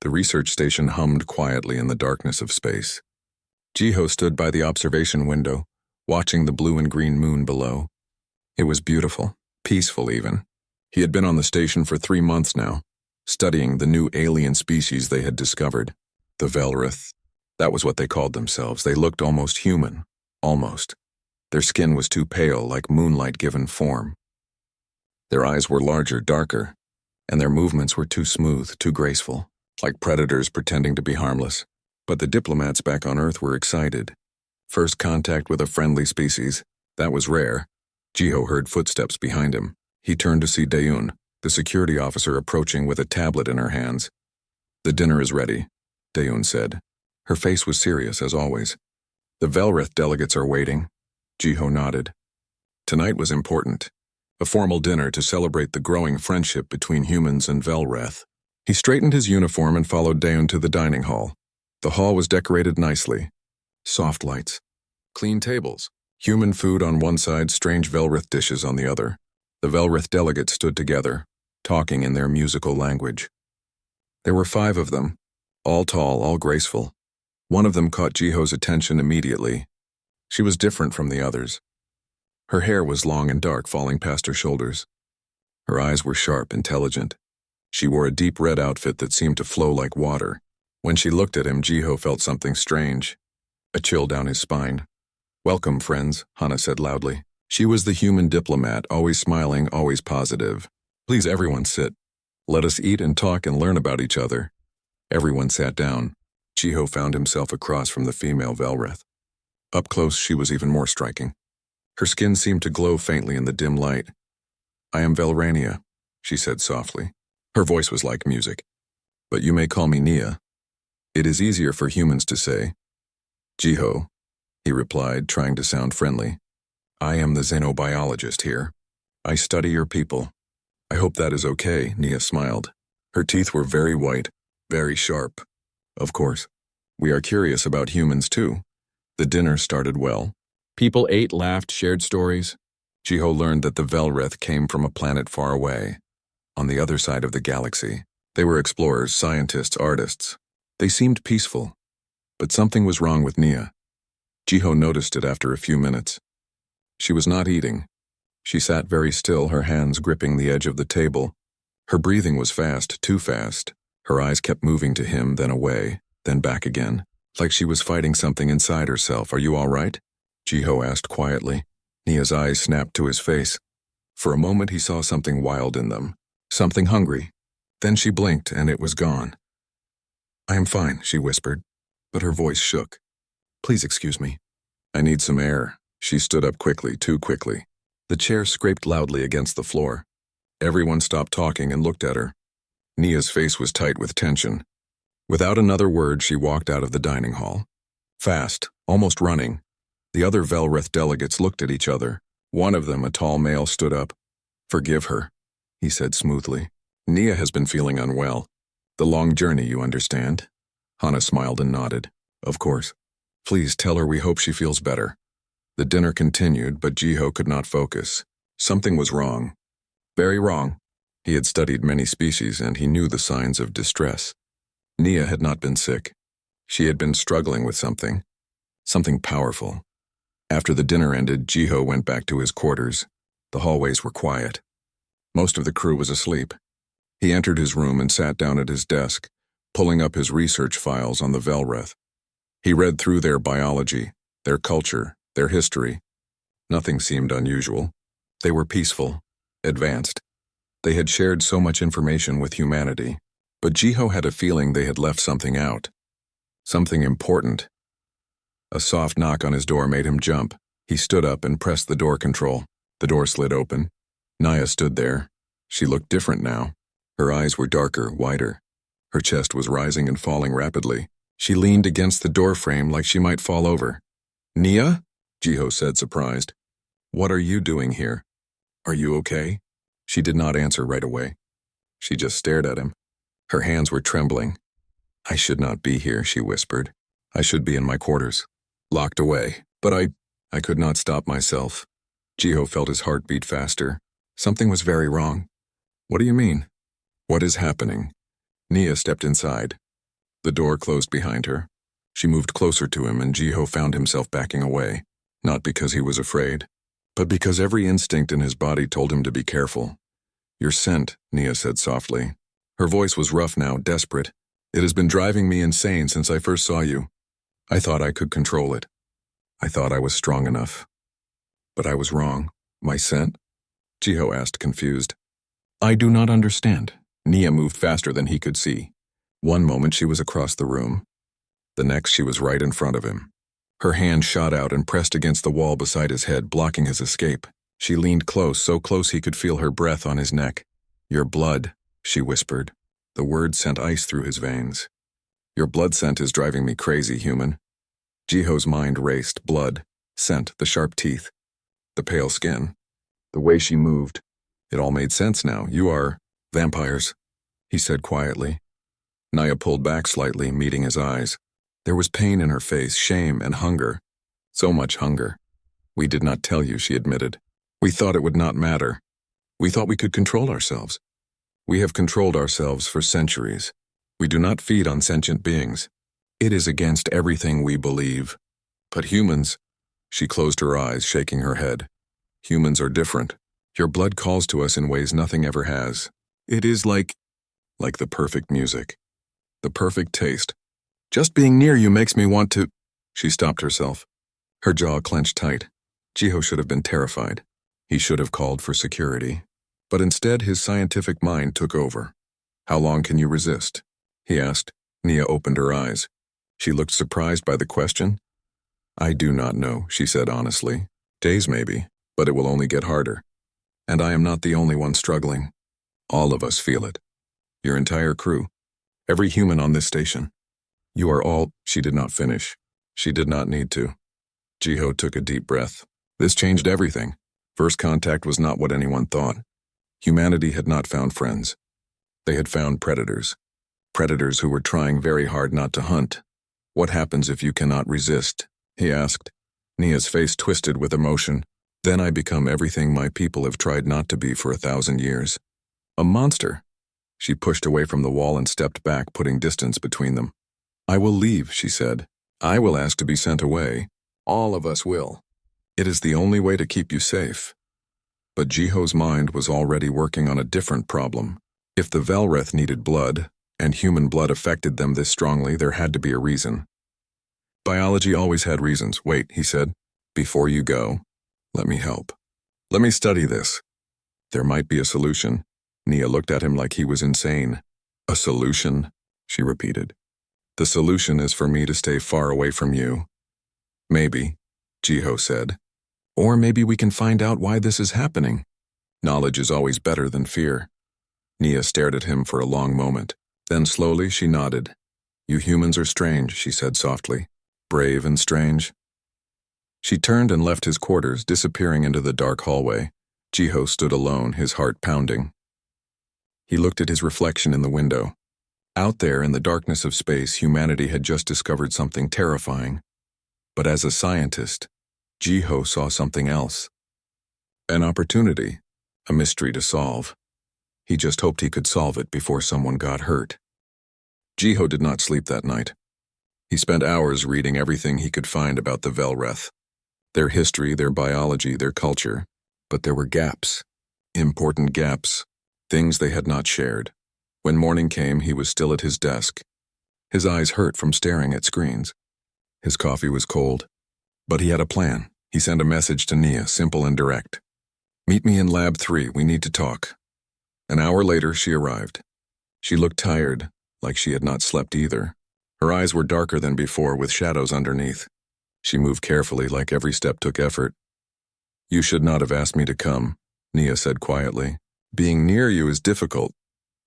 The research station hummed quietly in the darkness of space. Jiho stood by the observation window, watching the blue and green moon below. It was beautiful, peaceful even. He had been on the station for 3 months now, studying the new alien species they had discovered, the Velrith. That was what they called themselves. They looked almost human, almost. Their skin was too pale, like moonlight given form. Their eyes were larger, darker, and their movements were too smooth, too graceful, like predators pretending to be harmless. But the diplomats back on Earth were excited. First contact with a friendly species, that was rare. Jiho heard footsteps behind him. He turned to see Dayun, the security officer, approaching with a tablet in her hands. "The dinner is ready," Dayun said. Her face was serious, as always. "The Velrith delegates are waiting." Jiho nodded. Tonight was important. A formal dinner to celebrate the growing friendship between humans and Velrith. He straightened his uniform and followed Dayun to the dining hall. The hall was decorated nicely. Soft lights. Clean tables. Human food on one side, strange Velrith dishes on the other. The Velrith delegates stood together, talking in their musical language. There were 5 of them, all tall, all graceful. One of them caught Jiho's attention immediately. She was different from the others. Her hair was long and dark, falling past her shoulders. Her eyes were sharp, intelligent. She wore a deep red outfit that seemed to flow like water. When she looked at him, Jiho felt something strange, a chill down his spine. "Welcome, friends," Hana said loudly. She was the human diplomat, always smiling, always positive. "Please, everyone sit. Let us eat and talk and learn about each other." Everyone sat down. Jiho found himself across from the female Velrith. Up close, she was even more striking. Her skin seemed to glow faintly in the dim light. "I am Velrania," she said softly. Her voice was like music. "But you may call me Nia. It is easier for humans to say." "Jiho," he replied, trying to sound friendly. "I am the xenobiologist here. I study your people." "I hope that is okay," Nia smiled. Her teeth were very white, very sharp. "Of course. We are curious about humans too." The dinner started well. People ate, laughed, shared stories. Jiho learned that the Velrith came from a planet far away, on the other side of the galaxy. They were explorers, scientists, artists. They seemed peaceful, but something was wrong with Nia. Jiho noticed it after a few minutes. She was not eating. She sat very still, her hands gripping the edge of the table. Her breathing was fast, too fast. Her eyes kept moving to him, then away, then back again, like she was fighting something inside herself. "Are you all right?" Jiho asked quietly. Nia's eyes snapped to his face. For a moment he saw something wild in them, something hungry. Then she blinked and it was gone. "I am fine," she whispered, but her voice shook. "Please excuse me. I need some air." She stood up quickly, too quickly. The chair scraped loudly against the floor. Everyone stopped talking and looked at her. Nia's face was tight with tension. Without another word, she walked out of the dining hall. Fast, almost running. The other Velrith delegates looked at each other. One of them, a tall male, stood up. "Forgive her," he said smoothly. "Nia has been feeling unwell. The long journey, you understand?" Hana smiled and nodded. "Of course. Please tell her we hope she feels better." The dinner continued, but Jiho could not focus. Something was wrong. Very wrong. He had studied many species and he knew the signs of distress. Nia had not been sick. She had been struggling with something. Something powerful. After the dinner ended, Jiho went back to his quarters. The hallways were quiet. Most of the crew was asleep. He entered his room and sat down at his desk, pulling up his research files on the Velrith. He read through their biology, their culture, their history. Nothing seemed unusual. They were peaceful, advanced. They had shared so much information with humanity, but Jiho had a feeling they had left something out. Something important. A soft knock on his door made him jump. He stood up and pressed the door control. The door slid open. Nia stood there. She looked different now. Her eyes were darker, wider. Her chest was rising and falling rapidly. She leaned against the doorframe like she might fall over. "Nia?" Jiho said, surprised. "What are you doing here? Are you okay?" She did not answer right away. She just stared at him. Her hands were trembling. "I should not be here," she whispered. "I should be in my quarters, locked away. But I could not stop myself." Jiho felt his heart beat faster. Something was very wrong. "What do you mean?" "What is happening?" Nia stepped inside. The door closed behind her. She moved closer to him, and Jiho found himself backing away, not because he was afraid, but because every instinct in his body told him to be careful. "Your scent," Nia said softly. Her voice was rough now, desperate. "It has been driving me insane since I first saw you. I thought I could control it. I thought I was strong enough. But I was wrong." "My scent?" Jiho asked, confused. "I do not understand." Nia moved faster than he could see. One moment she was across the room. The next she was right in front of him. Her hand shot out and pressed against the wall beside his head, blocking his escape. She leaned close, so close he could feel her breath on his neck. "Your blood," she whispered. The word sent ice through his veins. "Your blood scent is driving me crazy, human." Jiho's mind raced. Blood, scent, the sharp teeth, the pale skin, the way she moved. It all made sense now. "You are vampires," he said quietly. Nia pulled back slightly, meeting his eyes. There was pain in her face, shame and hunger. So much hunger. "We did not tell you," she admitted. "We thought it would not matter. We thought we could control ourselves. We have controlled ourselves for centuries. We do not feed on sentient beings. It is against everything we believe. But humans," she closed her eyes, shaking her head. "Humans are different. Your blood calls to us in ways nothing ever has. It is like the perfect music. The perfect taste. Just being near you makes me want to—" She stopped herself. Her jaw clenched tight. Jiho should have been terrified. He should have called for security. But instead his scientific mind took over. "How long can you resist?" he asked. Nia opened her eyes. She looked surprised by the question. "I do not know," she said honestly. "Days maybe, but it will only get harder. And I am not the only one struggling. All of us feel it. Your entire crew. Every human on this station. You are all—" She did not finish. She did not need to. Jiho took a deep breath. This changed everything. First contact was not what anyone thought. Humanity had not found friends. They had found predators. Predators who were trying very hard not to hunt. "What happens if you cannot resist?" he asked. Nia's face twisted with emotion. "Then I become everything my people have tried not to be for 1,000 years. A monster." She pushed away from the wall and stepped back, putting distance between them. "I will leave," she said. "I will ask to be sent away. All of us will. It is the only way to keep you safe." But Jiho's mind was already working on a different problem. If the Velreth needed blood, and human blood affected them this strongly, there had to be a reason. Biology always had reasons. "Wait," he said. "Before you go, let me help. Let me study this. There might be a solution." Nia looked at him like he was insane. "A solution?" she repeated. "The solution is for me to stay far away from you." "Maybe," Jiho said. "Or maybe we can find out why this is happening. Knowledge is always better than fear." Nia stared at him for a long moment. Then slowly she nodded. "You humans are strange," she said softly. "Brave and strange." She turned and left his quarters, disappearing into the dark hallway. Jiho stood alone, his heart pounding. He looked at his reflection in the window. Out there in the darkness of space, humanity had just discovered something terrifying. But as a scientist, Jiho saw something else. An opportunity, a mystery to solve. He just hoped he could solve it before someone got hurt. Jiho did not sleep that night. He spent hours reading everything he could find about the Velreth. Their history, their biology, their culture. But there were gaps. Important gaps. Things they had not shared. When morning came, he was still at his desk. His eyes hurt from staring at screens. His coffee was cold. But he had a plan. He sent a message to Nia, simple and direct. "Meet me in Lab 3, we need to talk." An hour later, she arrived. She looked tired, like she had not slept either. Her eyes were darker than before, with shadows underneath. She moved carefully, like every step took effort. "You should not have asked me to come," Nia said quietly. "Being near you is difficult."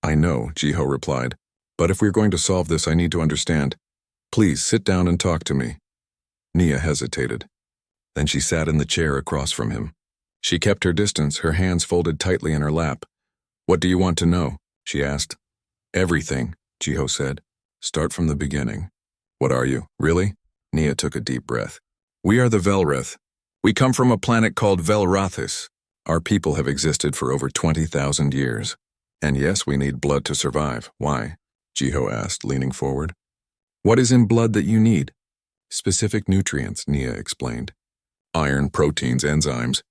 "I know," Jiho replied. "But if we're going to solve this, I need to understand. Please, sit down and talk to me." Nia hesitated. Then she sat in the chair across from him. She kept her distance, her hands folded tightly in her lap. "What do you want to know?" she asked. "Everything," Jiho said. "Start from the beginning." "What are you, really?" Nia took a deep breath. "We are the Velreth. We come from a planet called Velrathis. Our people have existed for over 20,000 years. And yes, we need blood to survive." "Why?" Jiho asked, leaning forward. What is in blood that you need? Specific nutrients, Nia explained. Iron, proteins, enzymes.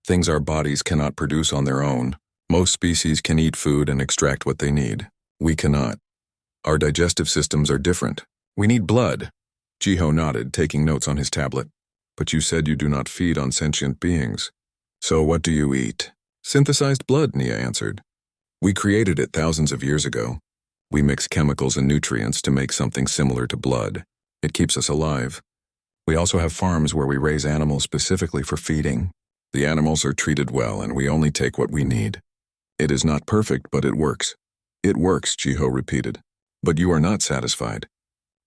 Things our bodies cannot produce on their own. Most species can eat food and extract what they need. We cannot. Our digestive systems are different. We need blood. Jiho nodded, taking notes on his tablet. But you said you do not feed on sentient beings. So what do you eat? Synthesized blood, Nia answered. We created it thousands of years ago. We mix chemicals and nutrients to make something similar to blood. It keeps us alive. We also have farms where we raise animals specifically for feeding. The animals are treated well and we only take what we need. It is not perfect, but it works. It works, Jiho repeated. But you are not satisfied.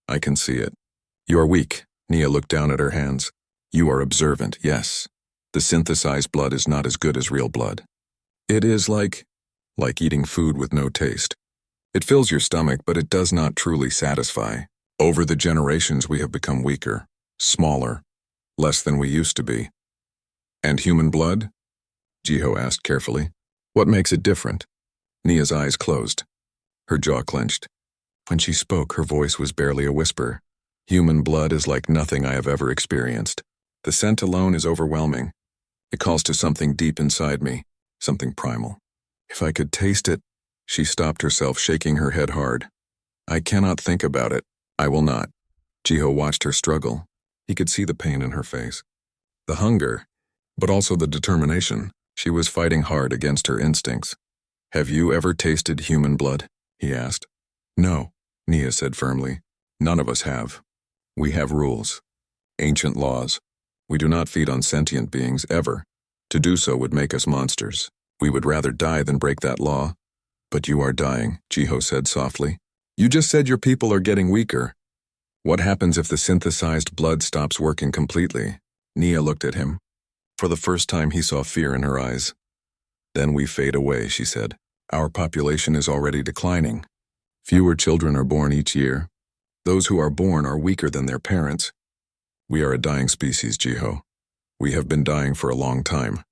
I can see it. You are weak. Nia looked down at her hands. You are observant, yes. The synthesized blood is not as good as real blood. It is like eating food with no taste. It fills your stomach, but it does not truly satisfy. Over the generations, we have become weaker, smaller, less than we used to be. And human blood? Jiho asked carefully. What makes it different? Nia's eyes closed. Her jaw clenched. When she spoke, her voice was barely a whisper. Human blood is like nothing I have ever experienced. The scent alone is overwhelming. It calls to something deep inside me, something primal. If I could taste it, she stopped herself, shaking her head hard. I cannot think about it. I will not. Jiho watched her struggle. He could see the pain in her face. The hunger, but also the determination. She was fighting hard against her instincts. Have you ever tasted human blood? He asked. No, Nia said firmly. None of us have. We have rules. Ancient laws. We do not feed on sentient beings, ever. To do so would make us monsters. We would rather die than break that law. But you are dying, Jiho said softly. You just said your people are getting weaker. What happens if the synthesized blood stops working completely? Nia looked at him. For the first time he saw fear in her eyes. Then we fade away, she said. Our population is already declining. Fewer children are born each year. Those who are born are weaker than their parents. We are a dying species, Jiho. We have been dying for a long time.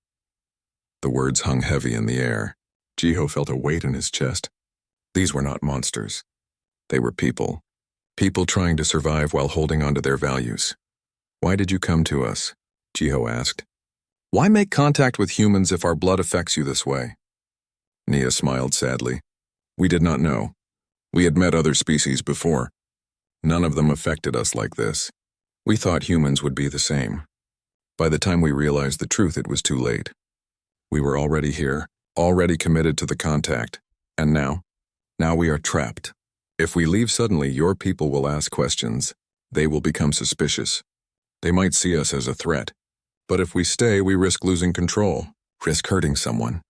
The words hung heavy in the air. Jiho felt a weight in his chest. These were not monsters. They were people. People trying to survive while holding on to their values. Why did you come to us? Jiho asked. Why make contact with humans if our blood affects you this way? Nia smiled sadly. We did not know. We had met other species before. None of them affected us like this. We thought humans would be the same. By the time we realized the truth, it was too late. We were already here, already committed to the contact. And now we are trapped. If we leave suddenly, your people will ask questions. They will become suspicious. They might see us as a threat. But if we stay, we risk losing control, risk hurting someone.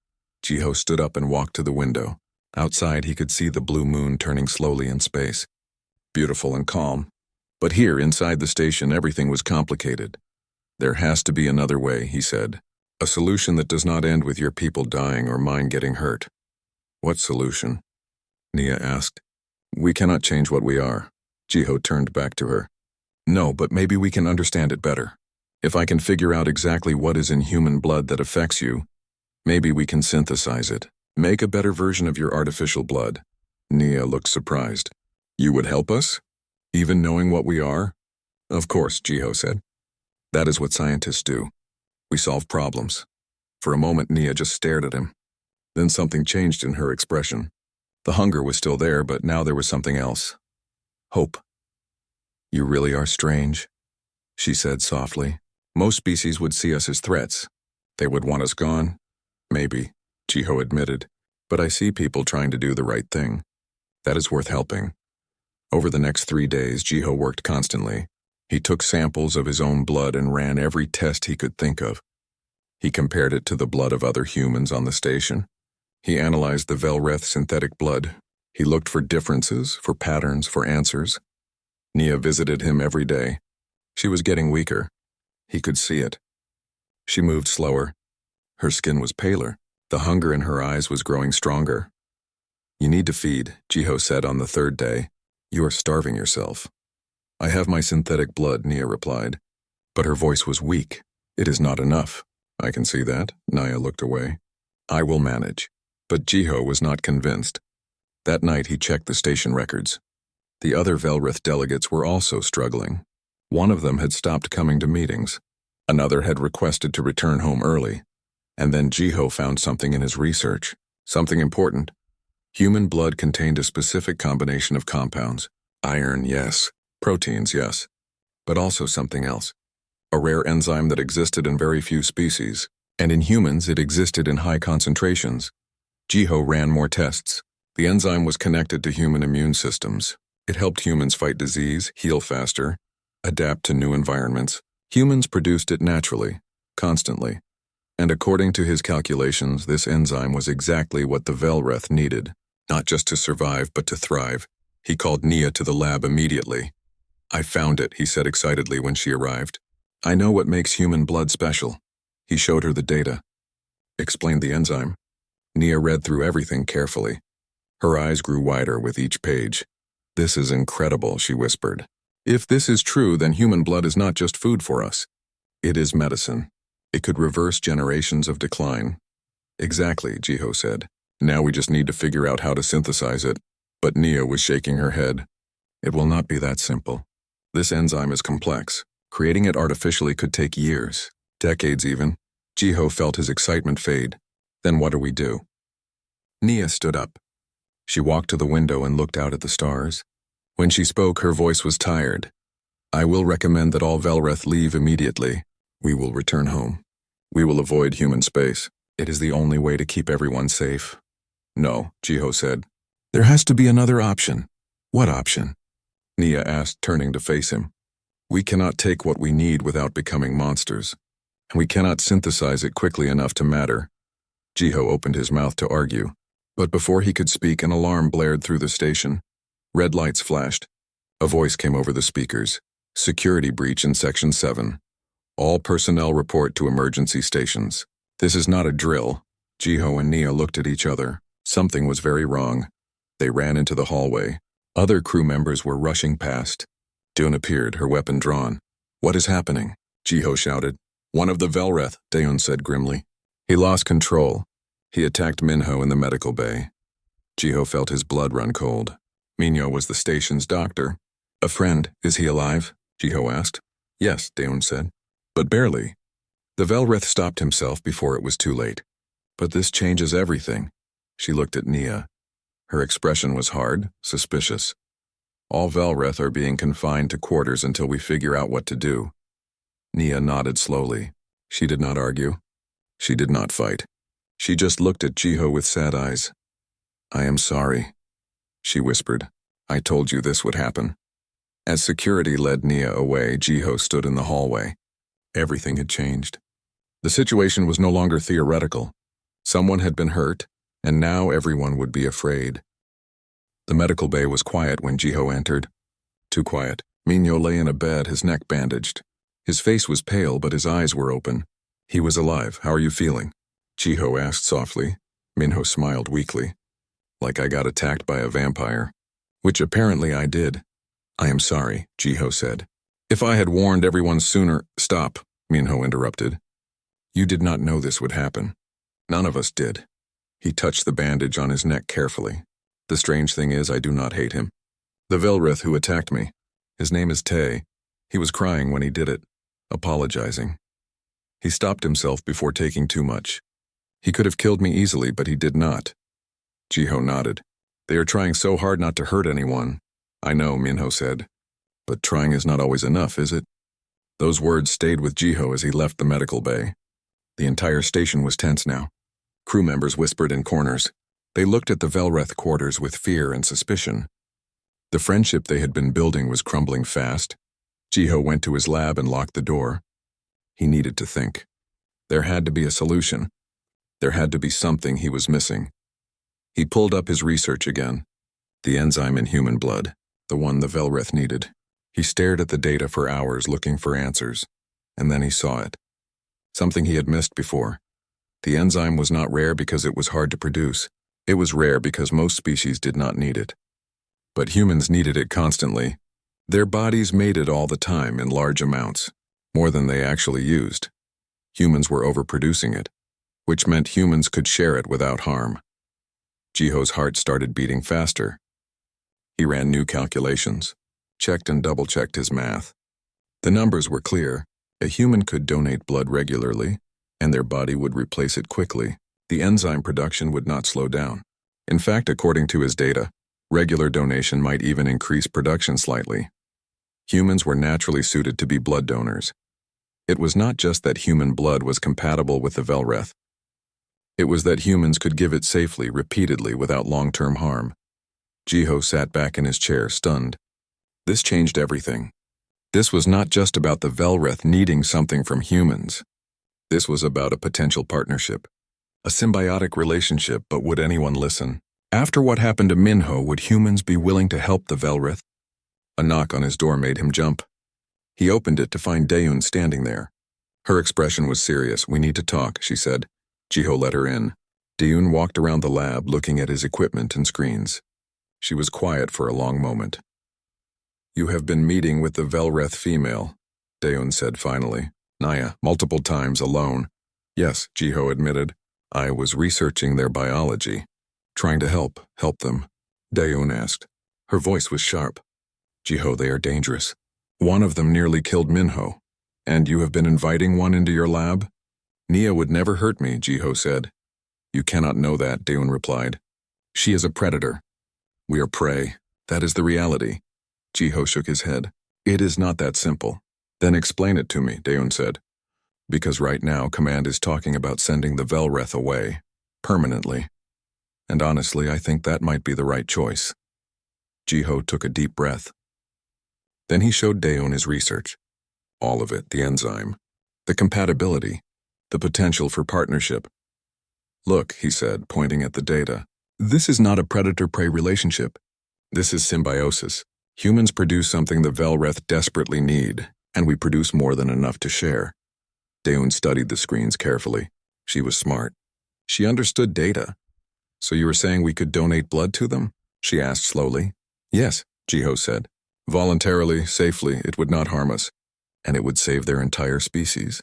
Jiho stood up and walked to the window. Outside, he could see the blue moon turning slowly in space. Beautiful and calm. But here, inside the station, everything was complicated. There has to be another way, he said. A solution that does not end with your people dying or mine getting hurt. What solution? Nia asked. We cannot change what we are. Jiho turned back to her. No, but maybe we can understand it better. If I can figure out exactly what is in human blood that affects you, maybe we can synthesize it. Make a better version of your artificial blood. Nia looked surprised. You would help us? Even knowing what we are? Of course, Jiho said. That is what scientists do. We solve problems. For a moment, Nia just stared at him. Then something changed in her expression. The hunger was still there, but now there was something else. Hope. You really are strange, she said softly. Most species would see us as threats. They would want us gone. Maybe, Jiho admitted. But I see people trying to do the right thing. That is worth helping. Over the next 3 days, Jiho worked constantly. He took samples of his own blood and ran every test he could think of. He compared it to the blood of other humans on the station. He analyzed the Velreth synthetic blood. He looked for differences, for patterns, for answers. Nia visited him every day. She was getting weaker. He could see it. She moved slower. Her skin was paler. The hunger in her eyes was growing stronger. You need to feed, Jiho said on the 3rd day. You are starving yourself. I have my synthetic blood, Nia replied. But her voice was weak. It is not enough. I can see that. Nia looked away. I will manage. But Jiho was not convinced. That night he checked the station records. The other Velrith delegates were also struggling. One of them had stopped coming to meetings. Another had requested to return home early. And then Jiho found something in his research. Something important. Human blood contained a specific combination of compounds. Iron, yes. Proteins, yes. But also something else. A rare enzyme that existed in very few species. And in humans, it existed in high concentrations. Jiho ran more tests. The enzyme was connected to human immune systems. It helped humans fight disease, heal faster, adapt to new environments. Humans produced it naturally, constantly. And according to his calculations, this enzyme was exactly what the Velreth needed, not just to survive, but to thrive. He called Nia to the lab immediately. "I found it," he said excitedly when she arrived. "I know what makes human blood special." He showed her the data. Explained the enzyme. Nia read through everything carefully. Her eyes grew wider with each page. "This is incredible," she whispered. "If this is true, then human blood is not just food for us. It is medicine. It could reverse generations of decline." "Exactly," Jiho said. "Now we just need to figure out how to synthesize it." But Nia was shaking her head. "It will not be that simple. This enzyme is complex. Creating it artificially could take years, decades even." Jiho felt his excitement fade. "Then what do we do?" Nia stood up. She walked to the window and looked out at the stars. When she spoke, her voice was tired. "I will recommend that all Velreth leave immediately. We will return home. We will avoid human space. It is the only way to keep everyone safe." "No," Jiho said. "There has to be another option." "What option?" Nia asked, turning to face him. "We cannot take what we need without becoming monsters. And we cannot synthesize it quickly enough to matter." Jiho opened his mouth to argue. But before he could speak, an alarm blared through the station. Red lights flashed. A voice came over the speakers. "Security breach in Section 7. All personnel report to emergency stations." "This is not a drill." Jiho and Nia looked at each other. Something was very wrong. They ran into the hallway. Other crew members were rushing past. Dune appeared, her weapon drawn. "What is happening?" Jiho shouted. "One of the Velreth," Dune said grimly. "He lost control. He attacked Minho in the medical bay." Jiho felt his blood run cold. Minho was the station's doctor. "A friend, is he alive?" Jiho asked. "Yes," Dune said. "But barely." The Velreth stopped himself before it was too late. "But this changes everything." She looked at Nia. Her expression was hard, suspicious. "All Velreth are being confined to quarters until we figure out what to do." Nia nodded slowly. She did not argue. She did not fight. She just looked at Jiho with sad eyes. "I am sorry," she whispered. "I told you this would happen." As security led Nia away, Jiho stood in the hallway. Everything had changed. The situation was no longer theoretical. Someone had been hurt, and now everyone would be afraid. The medical bay was quiet when Jiho entered. Too quiet. Minho lay in a bed, his neck bandaged. His face was pale, but his eyes were open. He was alive. "How are you feeling?" Jiho asked softly. Minho smiled weakly. "Like I got attacked by a vampire." "Which apparently I did." "I am sorry," Jiho said. "If I had warned everyone sooner—" "Stop," Minho interrupted. "You did not know this would happen. None of us did." He touched the bandage on his neck carefully. "The strange thing is I do not hate him. The Velrith who attacked me. His name is Tay. He was crying when he did it, apologizing. He stopped himself before taking too much. He could have killed me easily, but he did not." Jiho nodded. "They are trying so hard not to hurt anyone." "I know," Minho said. "But trying is not always enough, is it?" Those words stayed with Jiho as he left the medical bay. The entire station was tense now. Crew members whispered in corners. They looked at the Velreth quarters with fear and suspicion. The friendship they had been building was crumbling fast. Jiho went to his lab and locked the door. He needed to think. There had to be a solution. There had to be something he was missing. He pulled up his research again. The enzyme in human blood, the one the Velreth needed. He stared at the data for hours looking for answers, and then he saw it. Something he had missed before. The enzyme was not rare because it was hard to produce. It was rare because most species did not need it. But humans needed it constantly. Their bodies made it all the time in large amounts, more than they actually used. Humans were overproducing it, which meant humans could share it without harm. Jiho's heart started beating faster. He ran new calculations, checked and double-checked his math. The numbers were clear. A human could donate blood regularly, and their body would replace it quickly. The enzyme production would not slow down. In fact, according to his data, regular donation might even increase production slightly. Humans were naturally suited to be blood donors. It was not just that human blood was compatible with the Velreth. It was that humans could give it safely, repeatedly, without long-term harm. Jiho sat back in his chair, stunned. This changed everything. This was not just about the Velreth needing something from humans. This was about a potential partnership. A symbiotic relationship, but would anyone listen? After what happened to Minho, would humans be willing to help the Velreth? A knock on his door made him jump. He opened it to find Daeun standing there. Her expression was serious. "We need to talk," she said. Jiho let her in. Daeun walked around the lab, looking at his equipment and screens. She was quiet for a long moment. "You have been meeting with the Velreth female," Daeun said finally. "Naya, multiple times alone." "Yes," Jiho admitted. "I was researching their biology, trying to help them." Daeun asked. Her voice was sharp. "Jiho, they are dangerous. One of them nearly killed Minho. And you have been inviting one into your lab?" "Nia would never hurt me," Jiho said. "You cannot know that," Daeun replied. "She is a predator. We are prey. That is the reality." Jiho shook his head. "It is not that simple." "Then explain it to me," Daeun said. "Because right now, Command is talking about sending the Velreth away, permanently. And honestly, I think that might be the right choice." Jiho took a deep breath. Then he showed Daeun his research. All of it, the enzyme, the compatibility, the potential for partnership. "Look," he said, pointing at the data. "This is not a predator-prey relationship. This is symbiosis. Humans produce something the Velreth desperately need, and we produce more than enough to share." Daeun studied the screens carefully. She was smart. She understood data. "So you were saying we could donate blood to them?" she asked slowly. "Yes," Jiho said. "Voluntarily, safely, it would not harm us, and it would save their entire species."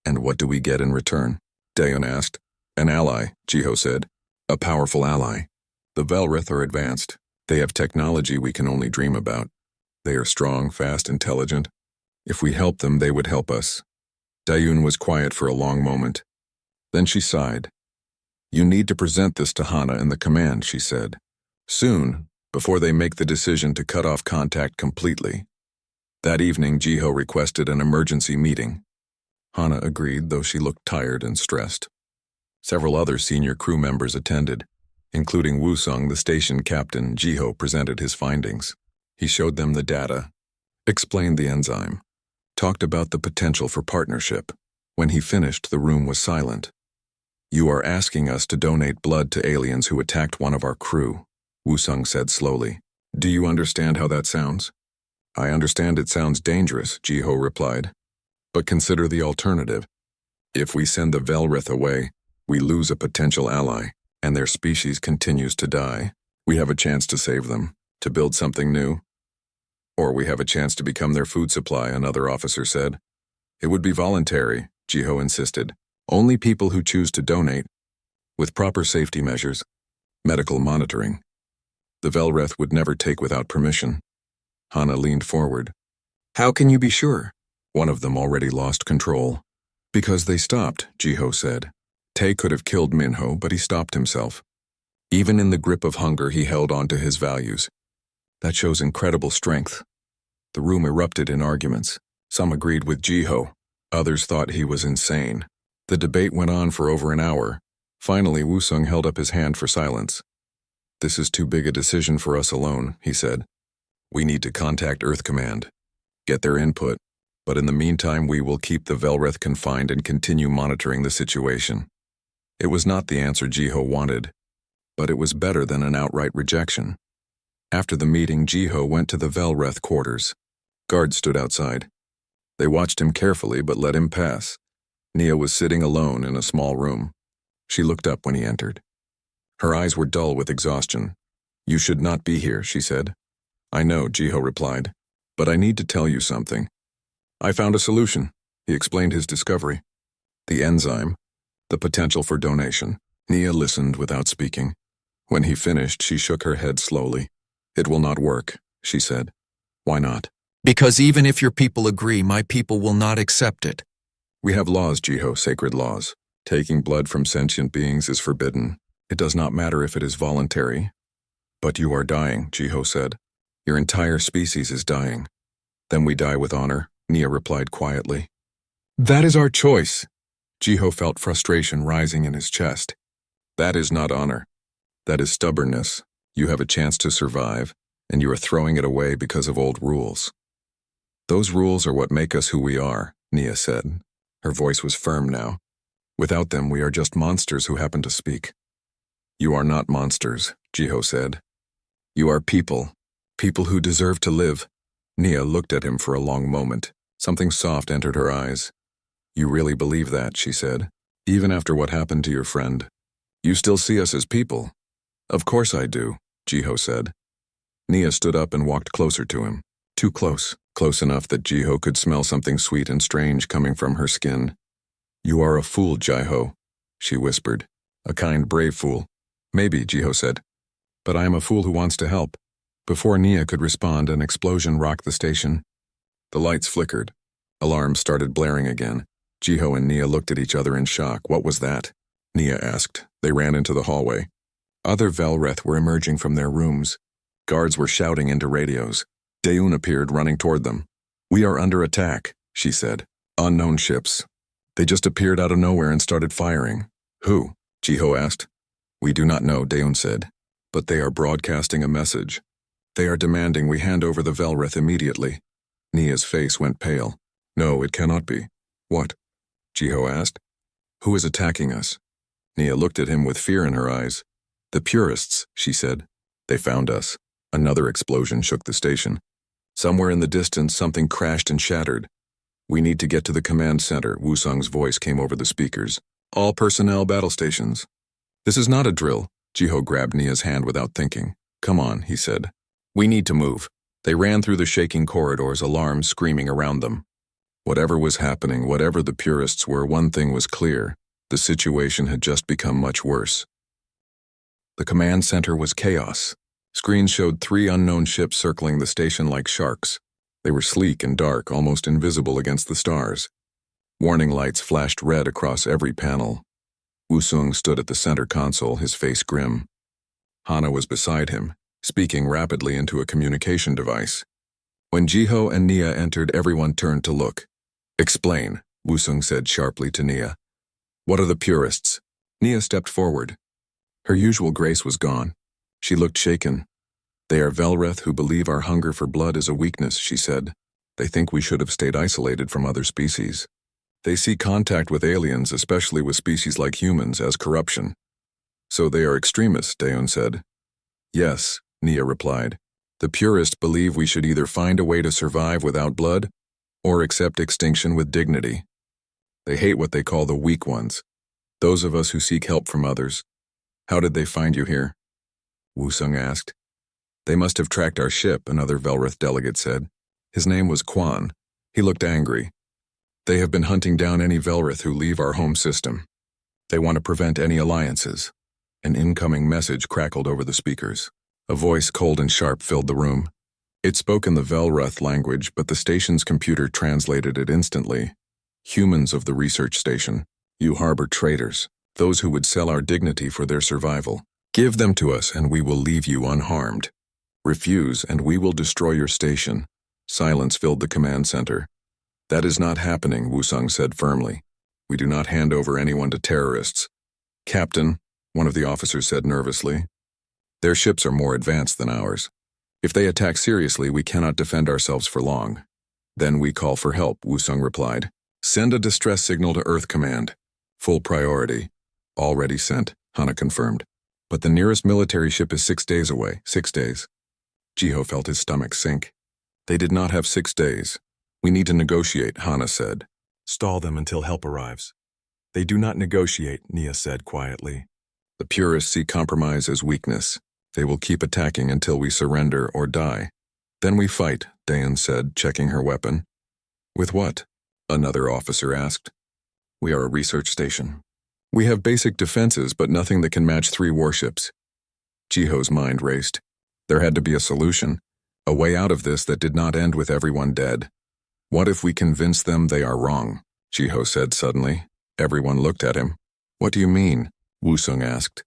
"And what do we get in return?" Daeun asked. "An ally," Jiho said. "A powerful ally. The Velreth are advanced. They have technology we can only dream about. They are strong, fast, intelligent. If we help them, they would help us." Daeun was quiet for a long moment. Then she sighed. "You need to present this to Hana and the command," she said. "Soon, before they make the decision to cut off contact completely." That evening, Jiho requested an emergency meeting. Hana agreed, though she looked tired and stressed. Several other senior crew members attended, including Wusung, the station captain. Jiho presented his findings. He showed them the data, explained the enzyme, talked about the potential for partnership. When he finished, the room was silent. "You are asking us to donate blood to aliens who attacked one of our crew," Wusung said slowly. "Do you understand how that sounds?" "I understand it sounds dangerous," Jiho replied. "But consider the alternative. If we send the Velreth away, we lose a potential ally, and their species continues to die. We have a chance to save them, to build something new. Or we have a chance to become their food supply," another officer said. "It would be voluntary," Jiho insisted. "Only people who choose to donate, with proper safety measures, medical monitoring. The Velreth would never take without permission." Hana leaned forward. "How can you be sure?" "One of them already lost control." "Because they stopped," Jiho said. "Tae could have killed Minho, but he stopped himself. Even in the grip of hunger, he held on to his values. That shows incredible strength." The room erupted in arguments. Some agreed with Jiho. Others thought he was insane. The debate went on for over an hour. Finally, Wusung held up his hand for silence. "This is too big a decision for us alone," he said. "We need to contact Earth Command, get their input, but in the meantime we will keep the Velreth confined and continue monitoring the situation." It was not the answer Jiho wanted, but it was better than an outright rejection. After the meeting, Jiho went to the Velreth quarters. Guards stood outside. They watched him carefully but let him pass. Nia was sitting alone in a small room. She looked up when he entered. Her eyes were dull with exhaustion. "You should not be here," she said. "I know," Jiho replied, "but I need to tell you something." "I found a solution," he explained his discovery. "The enzyme, the potential for donation." Nia listened without speaking. When he finished, she shook her head slowly. It will not work, she said. Why not? Because even if your people agree, my people will not accept it. We have laws, Jiho, sacred laws. Taking blood from sentient beings is forbidden. It does not matter if it is voluntary. But you are dying, Jiho said. Your entire species is dying. Then we die with honor, Nia replied quietly. That is our choice. Jiho felt frustration rising in his chest. That is not honor. That is stubbornness. You have a chance to survive, and you are throwing it away because of old rules. Those rules are what make us who we are, Nia said. Her voice was firm now. Without them, we are just monsters who happen to speak. You are not monsters, Jiho said. You are people who deserve to live. Nia looked at him for a long moment. Something soft entered her eyes. You really believe that, she said, even after what happened to your friend. You still see us as people. Of course I do, Jiho said. Nia stood up and walked closer to him. Too close. Close enough that Jiho could smell something sweet and strange coming from her skin. You are a fool, Jiho, she whispered. A kind, brave fool. Maybe, Jiho said. But I am a fool who wants to help. Before Nia could respond, an explosion rocked the station. The lights flickered. Alarms started blaring again. Jiho and Nia looked at each other in shock. What was that? Nia asked. They ran into the hallway. Other Velreth were emerging from their rooms. Guards were shouting into radios. Daeun appeared, running toward them. We are under attack, she said. Unknown ships. They just appeared out of nowhere and started firing. Who? Jiho asked. We do not know, Daeun said. But they are broadcasting a message. They are demanding we hand over the Velreth immediately. Nia's face went pale. No, it cannot be. What? Jiho asked. Who is attacking us? Nia looked at him with fear in her eyes. The Purists, she said. They found us. Another explosion shook the station. Somewhere in the distance, something crashed and shattered. We need to get to the command center, Wusung's voice came over the speakers. All personnel battle stations. This is not a drill. Jiho grabbed Nia's hand without thinking. Come on, he said. We need to move. They ran through the shaking corridors, alarms screaming around them. Whatever was happening, whatever the Purists were, one thing was clear. The situation had just become much worse. The command center was chaos. Screens showed 3 unknown ships circling the station like sharks. They were sleek and dark, almost invisible against the stars. Warning lights flashed red across every panel. Wusung stood at the center console, his face grim. Hana was beside him, speaking rapidly into a communication device. When Jiho and Nia entered, everyone turned to look. Explain, Wusung said sharply to Nia. What are the Purists? Nia stepped forward. Her usual grace was gone. She looked shaken. They are Velreth who believe our hunger for blood is a weakness, she said. They think we should have stayed isolated from other species. They see contact with aliens, especially with species like humans, as corruption. So they are extremists, Daeun said. Yes, Nia replied. The Purists believe we should either find a way to survive without blood or accept extinction with dignity. They hate what they call the weak ones, those of us who seek help from others. How did they find you here? Wusung asked. They must have tracked our ship, another Velreth delegate said. His name was Quan. He looked angry. They have been hunting down any Velreth who leave our home system. They want to prevent any alliances. An incoming message crackled over the speakers. A voice cold and sharp filled the room. It spoke in the Velreth language, but the station's computer translated it instantly. Humans of the research station, you harbor traitors, those who would sell our dignity for their survival. Give them to us and we will leave you unharmed. Refuse and we will destroy your station. Silence filled the command center. That is not happening, Wusung said firmly. We do not hand over anyone to terrorists. Captain, one of the officers said nervously. Their ships are more advanced than ours. If they attack seriously, we cannot defend ourselves for long. Then we call for help, Wusung replied. Send a distress signal to Earth Command. Full priority. Already sent, Hana confirmed. But the nearest military ship is 6 days away. 6 days. Jiho felt his stomach sink. They did not have 6 days. We need to negotiate, Hana said. Stall them until help arrives. They do not negotiate, Nia said quietly. The Purists see compromise as weakness. They will keep attacking until we surrender or die. Then we fight, Daeun said, checking her weapon. With what? Another officer asked. We are a research station. We have basic defenses, but nothing that can match 3 warships. Jiho's mind raced. There had to be a solution, a way out of this that did not end with everyone dead. What if we convince them they are wrong? Jiho said suddenly. Everyone looked at him. What do you mean? Wusung asked.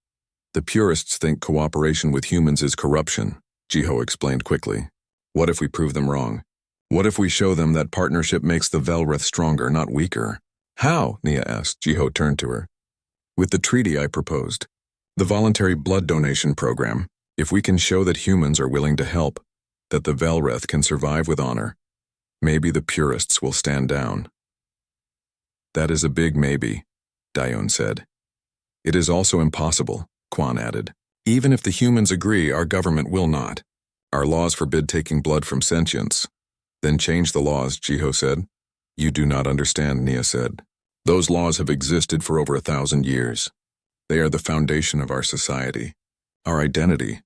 The purists think cooperation with humans is corruption, Jiho explained quickly. What if we prove them wrong? What if we show them that partnership makes the Velreth stronger, not weaker? How? Nia asked. Jiho turned to her. With the treaty I proposed. The voluntary blood donation program. If we can show that humans are willing to help, that the Velreth can survive with honor, maybe the purists will stand down. That is a big maybe, Dayon said. It is also impossible, Quan added. Even if the humans agree, our government will not. Our laws forbid taking blood from sentients. Then change the laws, Jiho said. You do not understand, Nia said. Those laws have existed for over 1,000 years. They are the foundation of our society, our identity.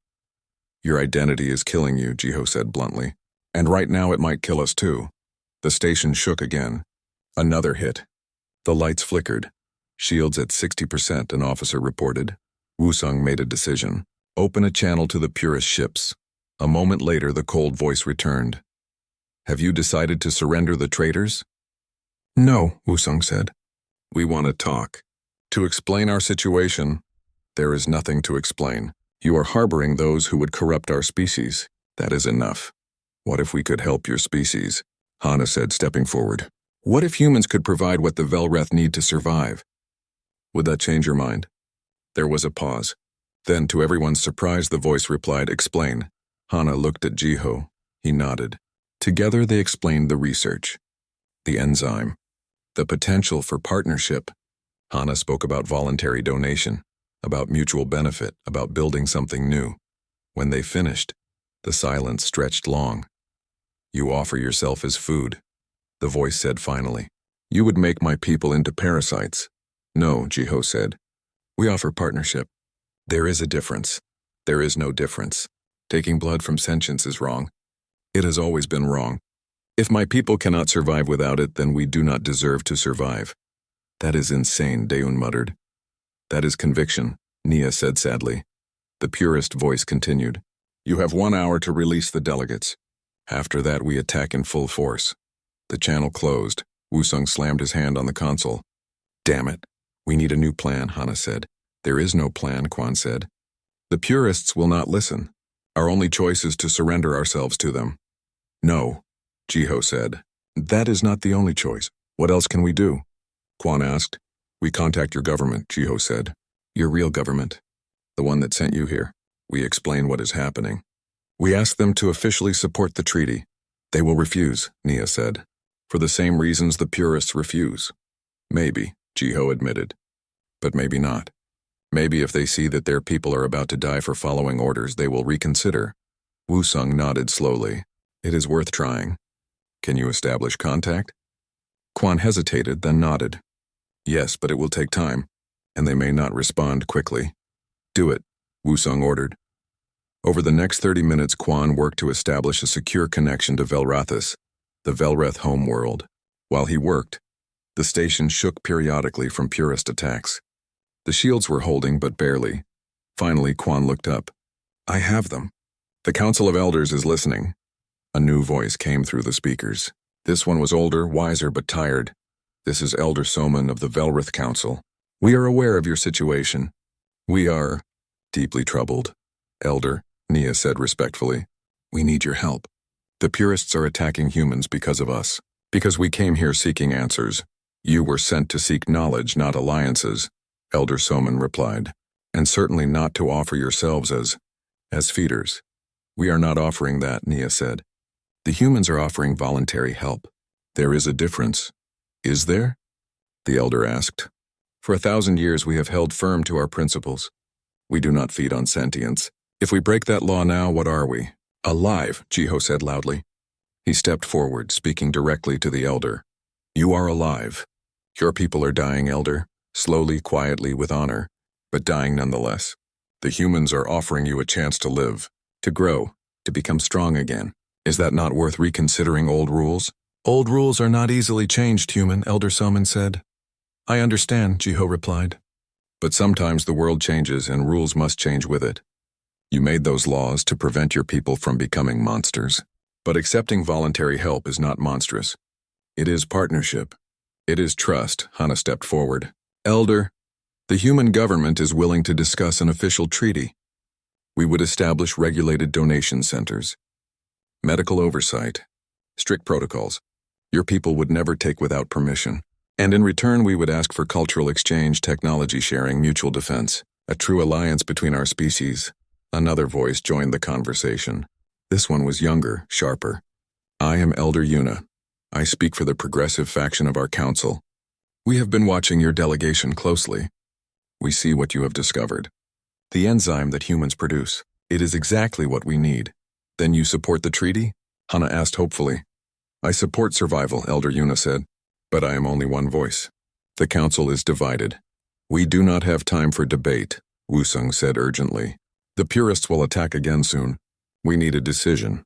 Your identity is killing you, Jiho said bluntly. And right now it might kill us too. The station shook again. Another hit. The lights flickered. Shields at 60%, an officer reported. Wusung made a decision. Open a channel to the purist ships. A moment later, the cold voice returned. Have you decided to surrender the traitors? No, Wusung said. We want to talk. To explain our situation, there is nothing to explain. You are harboring those who would corrupt our species. That is enough. What if we could help your species? Hana said, stepping forward. What if humans could provide what the Velreth need to survive? Would that change your mind? There was a pause. Then, to everyone's surprise, the voice replied, Explain. Hana looked at Jiho. He nodded. Together they explained the research. The enzyme. The potential for partnership. Hana spoke about voluntary donation, about mutual benefit, about building something new. When they finished, the silence stretched long. You offer yourself as food, the voice said finally. You would make my people into parasites. No, Jiho said. We offer partnership. There is a difference. There is no difference. Taking blood from sentients is wrong. It has always been wrong. If my people cannot survive without it, then we do not deserve to survive. That is insane, Daeun muttered. That is conviction, Nia said sadly. The purist voice continued. You have 1 hour to release the delegates. After that, we attack in full force. The channel closed. Wusung slammed his hand on the console. Damn it. We need a new plan, Hana said. There is no plan, Quan said. The purists will not listen. Our only choice is to surrender ourselves to them. No, Jiho said. That is not the only choice. What else can we do? Quan asked. We contact your government, Jiho said. Your real government. The one that sent you here. We explain what is happening. We ask them to officially support the treaty. They will refuse, Nia said. For the same reasons the purists refuse. Maybe, Jiho admitted. But maybe not. Maybe if they see that their people are about to die for following orders, they will reconsider. Wusung nodded slowly. It is worth trying. Can you establish contact? Quan hesitated, then nodded. Yes, but it will take time, and they may not respond quickly. Do it, Wusung ordered. Over the next 30 minutes, Quan worked to establish a secure connection to Velrathis, the Velreth homeworld. While he worked, the station shook periodically from purist attacks. The shields were holding, but barely. Finally, Quan looked up. I have them. The Council of Elders is listening. A new voice came through the speakers. This one was older, wiser, but tired. This is Elder Soman of the Velreth Council. We are aware of your situation. We are deeply troubled. Elder, Nia said respectfully. We need your help. The purists are attacking humans because of us. Because we came here seeking answers. You were sent to seek knowledge, not alliances, Elder Soman replied. And certainly not to offer yourselves as feeders. We are not offering that, Nia said. The humans are offering voluntary help. There is a difference. Is there? The elder asked. For 1,000 years we have held firm to our principles. We do not feed on sentience. If we break that law now, what are we? Alive, Jiho said loudly. He stepped forward, speaking directly to the elder. You are alive. Your people are dying, elder, slowly, quietly, with honor, but dying nonetheless. The humans are offering you a chance to live, to grow, to become strong again. Is that not worth reconsidering old rules? Old rules are not easily changed, human, Elder Soman said. I understand, Jiho replied. But sometimes the world changes and rules must change with it. You made those laws to prevent your people from becoming monsters. But accepting voluntary help is not monstrous. It is partnership. It is trust. Hana stepped forward. Elder, the human government is willing to discuss an official treaty. We would establish regulated donation centers, medical oversight, strict protocols. Your people would never take without permission. And in return, we would ask for cultural exchange, technology sharing, mutual defense, a true alliance between our species. Another voice joined the conversation. This one was younger, sharper. I am Elder Yuna. I speak for the progressive faction of our council. We have been watching your delegation closely. We see what you have discovered. The enzyme that humans produce. It is exactly what we need. Then you support the treaty? Hana asked hopefully. I support survival, Elder Yuna said, but I am only one voice. The council is divided. We do not have time for debate, Wusung said urgently. The purists will attack again soon. We need a decision.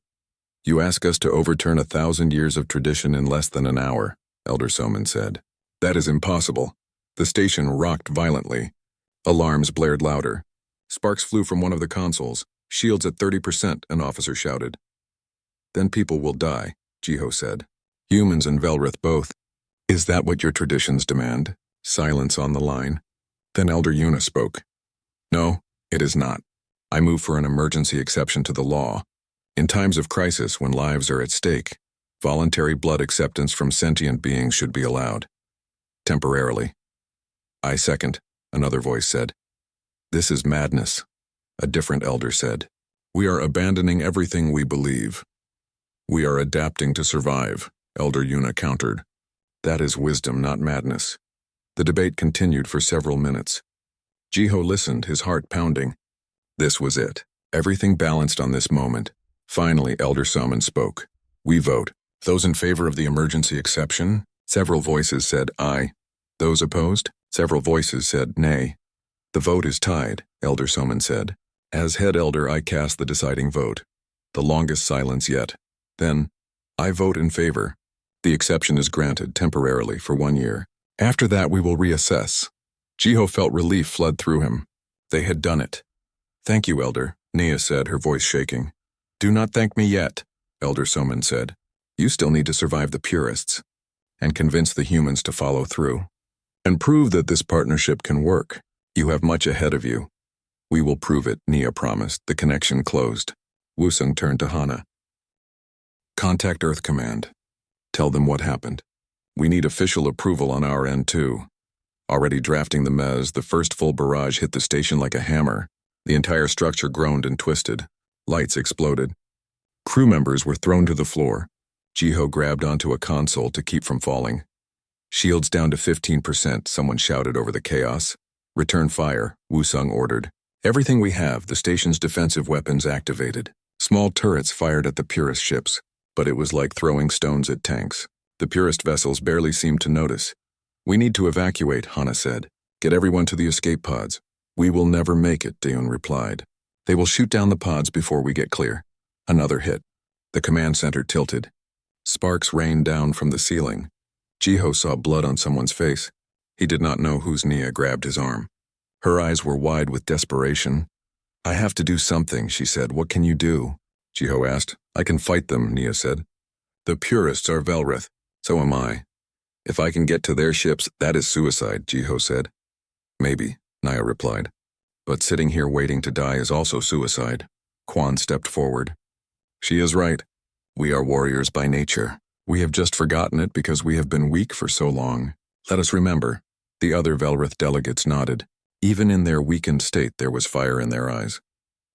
You ask us to overturn 1,000 years of tradition in less than an hour, Elder Soman said. That is impossible. The station rocked violently. Alarms blared louder. Sparks flew from one of the consoles. Shields at 30%, an officer shouted. Then people will die, Jiho said. Humans and Velrith both. Is that what your traditions demand? Silence on the line. Then Elder Yuna spoke. No, it is not. I move for an emergency exception to the law. In times of crisis, when lives are at stake, voluntary blood acceptance from sentient beings should be allowed. Temporarily. I second, another voice said. This is madness, a different elder said. We are abandoning everything we believe. We are adapting to survive, Elder Yuna countered. That is wisdom, not madness. The debate continued for several minutes. Jiho listened, his heart pounding. This was it. Everything balanced on this moment. Finally, Elder Soman spoke. We vote. Those in favor of the emergency exception? Several voices said aye. Those opposed? Several voices said nay. The vote is tied, Elder Soman said. As head elder, I cast the deciding vote. The longest silence yet. Then, I vote in favor. The exception is granted temporarily for 1 year. After that, we will reassess. Jiho felt relief flood through him. They had done it. Thank you, Elder, Nia said, her voice shaking. Do not thank me yet, Elder Soman said. You still need to survive the purists and convince the humans to follow through and prove that this partnership can work. You have much ahead of you. We will prove it, Nia promised. The connection closed. Wusung turned to Hana. Contact Earth Command. Tell them what happened. We need official approval on our end too. Already drafting the mez, the first full barrage hit the station like a hammer. The entire structure groaned and twisted. Lights exploded. Crew members were thrown to the floor. Jiho grabbed onto a console to keep from falling. Shields down to 15%, someone shouted over the chaos. Return fire, Wusung ordered. Everything we have, the station's defensive weapons activated. Small turrets fired at the purist ships, but it was like throwing stones at tanks. The purist vessels barely seemed to notice. We need to evacuate, Hana said. Get everyone to the escape pods. We will never make it, Daeun replied. They will shoot down the pods before we get clear. Another hit. The command center tilted. Sparks rained down from the ceiling. Jiho saw blood on someone's face. He did not know whose Nia grabbed his arm. Her eyes were wide with desperation. I have to do something, she said. What can you do? Jiho asked. I can fight them, Nia said. The purists are Velrith. So am I. If I can get to their ships, that is suicide, Jiho said. Maybe, Nia replied. But sitting here waiting to die is also suicide. Quan stepped forward. She is right. We are warriors by nature. We have just forgotten it because we have been weak for so long. Let us remember. The other Velrith delegates nodded. Even in their weakened state, there was fire in their eyes.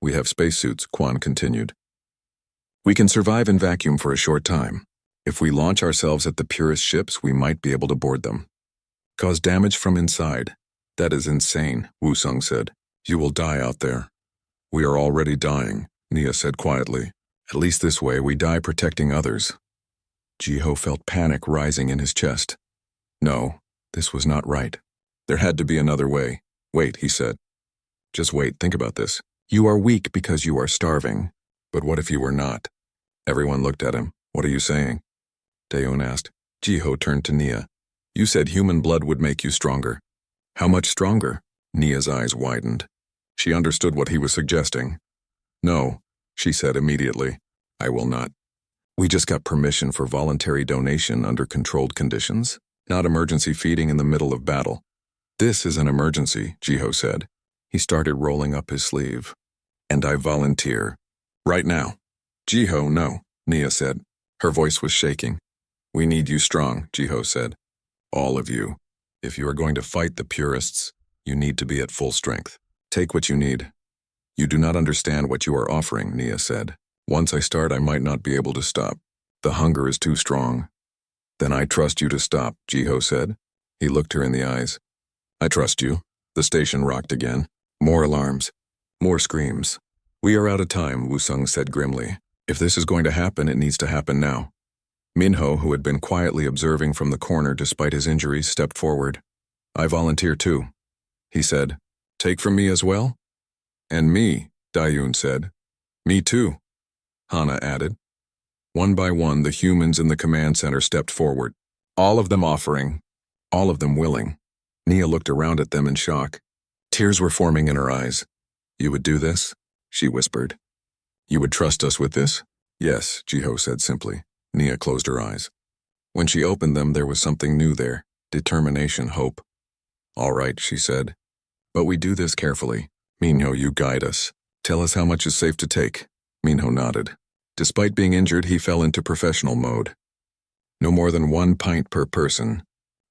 We have spacesuits, Quan continued. We can survive in vacuum for a short time. If we launch ourselves at the purest ships, we might be able to board them. Cause damage from inside. That is insane, Wusung said. You will die out there. We are already dying, Nia said quietly. At least this way we die protecting others. Jiho felt panic rising in his chest. No, this was not right. There had to be another way. Wait, he said. Just wait, think about this. You are weak because you are starving. But what if you were not? Everyone looked at him. What are you saying? Daeun asked. Jiho turned to Nia. You said human blood would make you stronger. How much stronger? Nia's eyes widened. She understood what he was suggesting. No, she said immediately. I will not. We just got permission for voluntary donation under controlled conditions, not emergency feeding in the middle of battle. This is an emergency, Jiho said. He started rolling up his sleeve. And I volunteer. Right now. Jiho, no, Nia said. Her voice was shaking. We need you strong, Jiho said. All of you. If you are going to fight the purists, you need to be at full strength. Take what you need. You do not understand what you are offering, Nia said. Once I start, I might not be able to stop. The hunger is too strong. Then I trust you to stop, Jiho said. He looked her in the eyes. I trust you. The station rocked again. More alarms. More screams. We are out of time, Wusung said grimly. If this is going to happen, it needs to happen now. Minho, who had been quietly observing from the corner despite his injuries, stepped forward. I volunteer too, he said. Take from me as well? And me, Dayun said. Me too, Hana added. One by one, the humans in the command center stepped forward, all of them offering, all of them willing. Nia looked around at them in shock. Tears were forming in her eyes. You would do this? She whispered. You would trust us with this? Yes, Jiho said simply. Nia closed her eyes. When she opened them, there was something new there. Determination, hope. All right, she said. But we do this carefully. Minho, you guide us. Tell us how much is safe to take. Minho nodded. Despite being injured, he fell into professional mode. No more than 1 pint per person.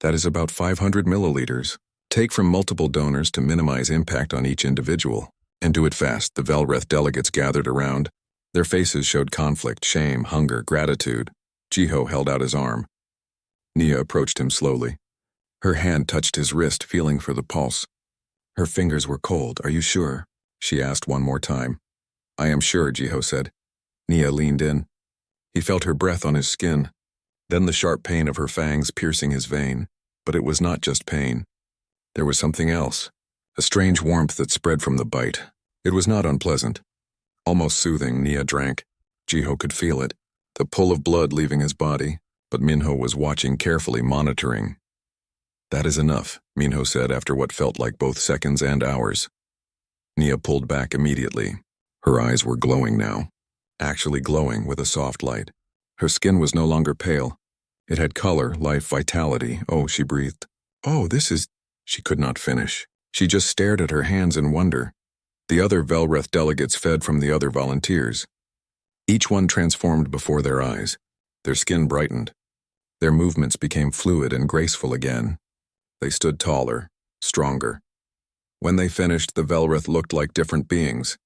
That is about 500 milliliters. Take from multiple donors to minimize impact on each individual. And do it fast. The Velreth delegates gathered around. Their faces showed conflict, shame, hunger, gratitude. Jiho held out his arm. Nia approached him slowly. Her hand touched his wrist, feeling for the pulse. Her fingers were cold. Are you sure? She asked one more time. I am sure, Jiho said. Nia leaned in. He felt her breath on his skin. Then the sharp pain of her fangs piercing his vein. But it was not just pain. There was something else. A strange warmth that spread from the bite. It was not unpleasant. Almost soothing, Nia drank. Jiho could feel it, the pull of blood leaving his body, but Minho was watching carefully, monitoring. That is enough, Minho said after what felt like both seconds and hours. Nia pulled back immediately. Her eyes were glowing now, actually glowing with a soft light. Her skin was no longer pale. It had color, life, vitality. Oh, she breathed. Oh, this is... She could not finish. She just stared at her hands in wonder. The other Velreth delegates fed from the other volunteers. Each one transformed before their eyes. Their skin brightened. Their movements became fluid and graceful again. They stood taller, stronger. When they finished, the Velreth looked like different beings,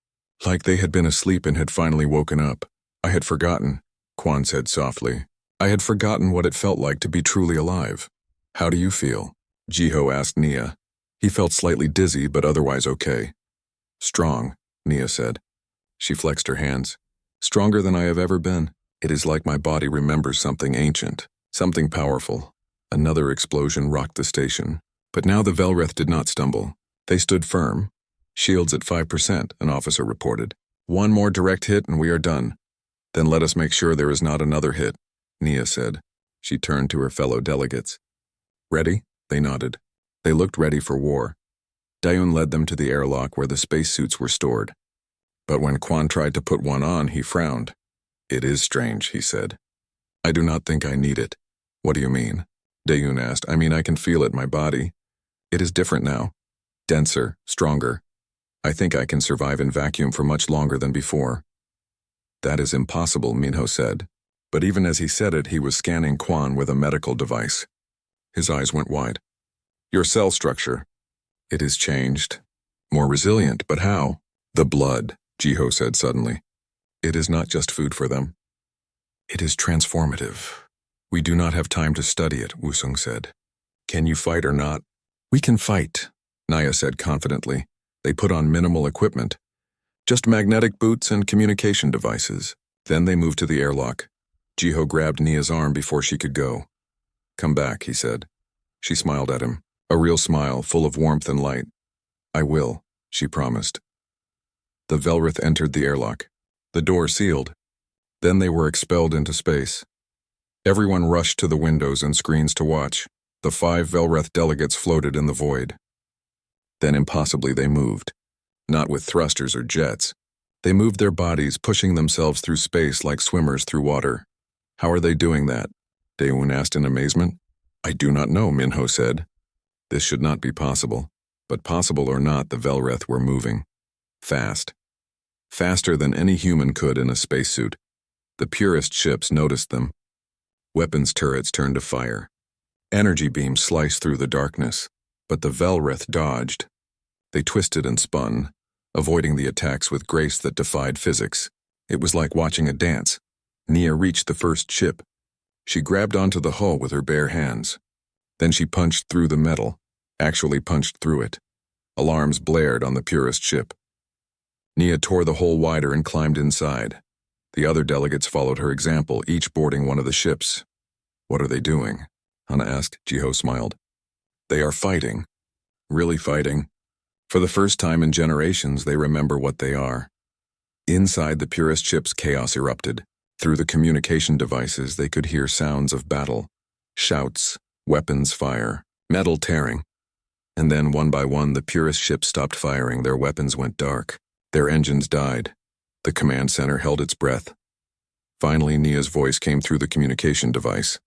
like they had been asleep and had finally woken up. I had forgotten, Quan said softly. I had forgotten what it felt like to be truly alive. How do you feel? Jiho asked Nia. He felt slightly dizzy, but otherwise okay. Strong, Nia said. She flexed her hands. Stronger than I have ever been. It is like my body remembers something ancient, something powerful. Another explosion rocked the station. But now the Velreth did not stumble. They stood firm. Shields at 5%, an officer reported. One more direct hit and we are done. Then let us make sure there is not another hit, Nia said. She turned to her fellow delegates. Ready? They nodded. They looked ready for war. Dayun led them to the airlock where the spacesuits were stored. But when Quan tried to put one on, he frowned. It is strange, he said. I do not think I need it. What do you mean? Dayun asked. I mean, I can feel it in my body. It is different now. Denser, stronger. I think I can survive in vacuum for much longer than before. That is impossible, Minho said. But even as he said it, he was scanning Quan with a medical device. His eyes went wide. Your cell structure. It is changed. More resilient, but how? The blood, Jiho said suddenly. It is not just food for them. It is transformative. We do not have time to study it, Wusung said. Can you fight or not? We can fight, Naya said confidently. They put on minimal equipment. Just magnetic boots and communication devices. Then they moved to the airlock. Jiho grabbed Nia's arm before she could go. Come back, he said. She smiled at him, a real smile full of warmth and light. I will, she promised. The Velreth entered the airlock. The door sealed. Then they were expelled into space. Everyone rushed to the windows and screens to watch. The 5 Velreth delegates floated in the void. Then impossibly they moved. Not with thrusters or jets. They moved their bodies, pushing themselves through space like swimmers through water. How are they doing that? Daewon asked in amazement. I do not know, Minho said. This should not be possible. But possible or not, the Velreth were moving. Fast. Faster than any human could in a spacesuit. The purest ships noticed them. Weapons turrets turned to fire. Energy beams sliced through the darkness, but the Velreth dodged. They twisted and spun, avoiding the attacks with grace that defied physics. It was like watching a dance. Nia reached the first ship. She grabbed onto the hull with her bare hands. Then she punched through the metal, actually punched through it. Alarms blared on the purest ship. Nia tore the hole wider and climbed inside. The other delegates followed her example, each boarding one of the ships. What are they doing? Hana asked. Jiho smiled. They are fighting. Really fighting. For the first time in generations, they remember what they are. Inside the purest ship's chaos erupted. Through the communication devices, they could hear sounds of battle. Shouts, weapons fire, metal tearing. And then, one by one, the purest ships stopped firing. Their weapons went dark. Their engines died. The command center held its breath. Finally, Nia's voice came through the communication device.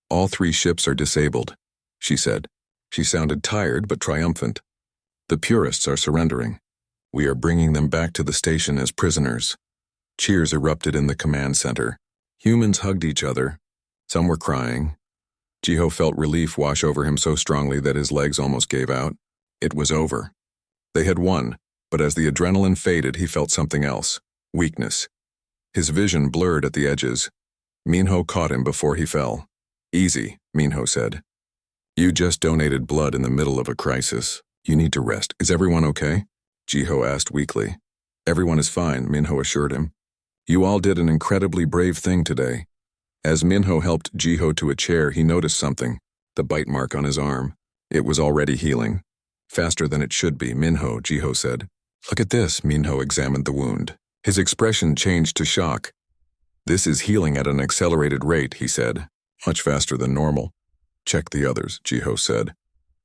All 3 ships are disabled, she said. She sounded tired but triumphant. The purists are surrendering. We are bringing them back to the station as prisoners. Cheers erupted in the command center. Humans hugged each other. Some were crying. Jiho felt relief wash over him so strongly that his legs almost gave out. It was over. They had won, but as the adrenaline faded, he felt something else. Weakness. His vision blurred at the edges. Minho caught him before he fell. Easy, Minho said. You just donated blood in the middle of a crisis. You need to rest. Is everyone okay? Jiho asked weakly. Everyone is fine, Minho assured him. You all did an incredibly brave thing today. As Minho helped Jiho to a chair, he noticed something, the bite mark on his arm. It was already healing. Faster than it should be, Minho, Jiho said. Look at this, Minho examined the wound. His expression changed to shock. This is healing at an accelerated rate, he said. Much faster than normal. Check the others, Jiho said.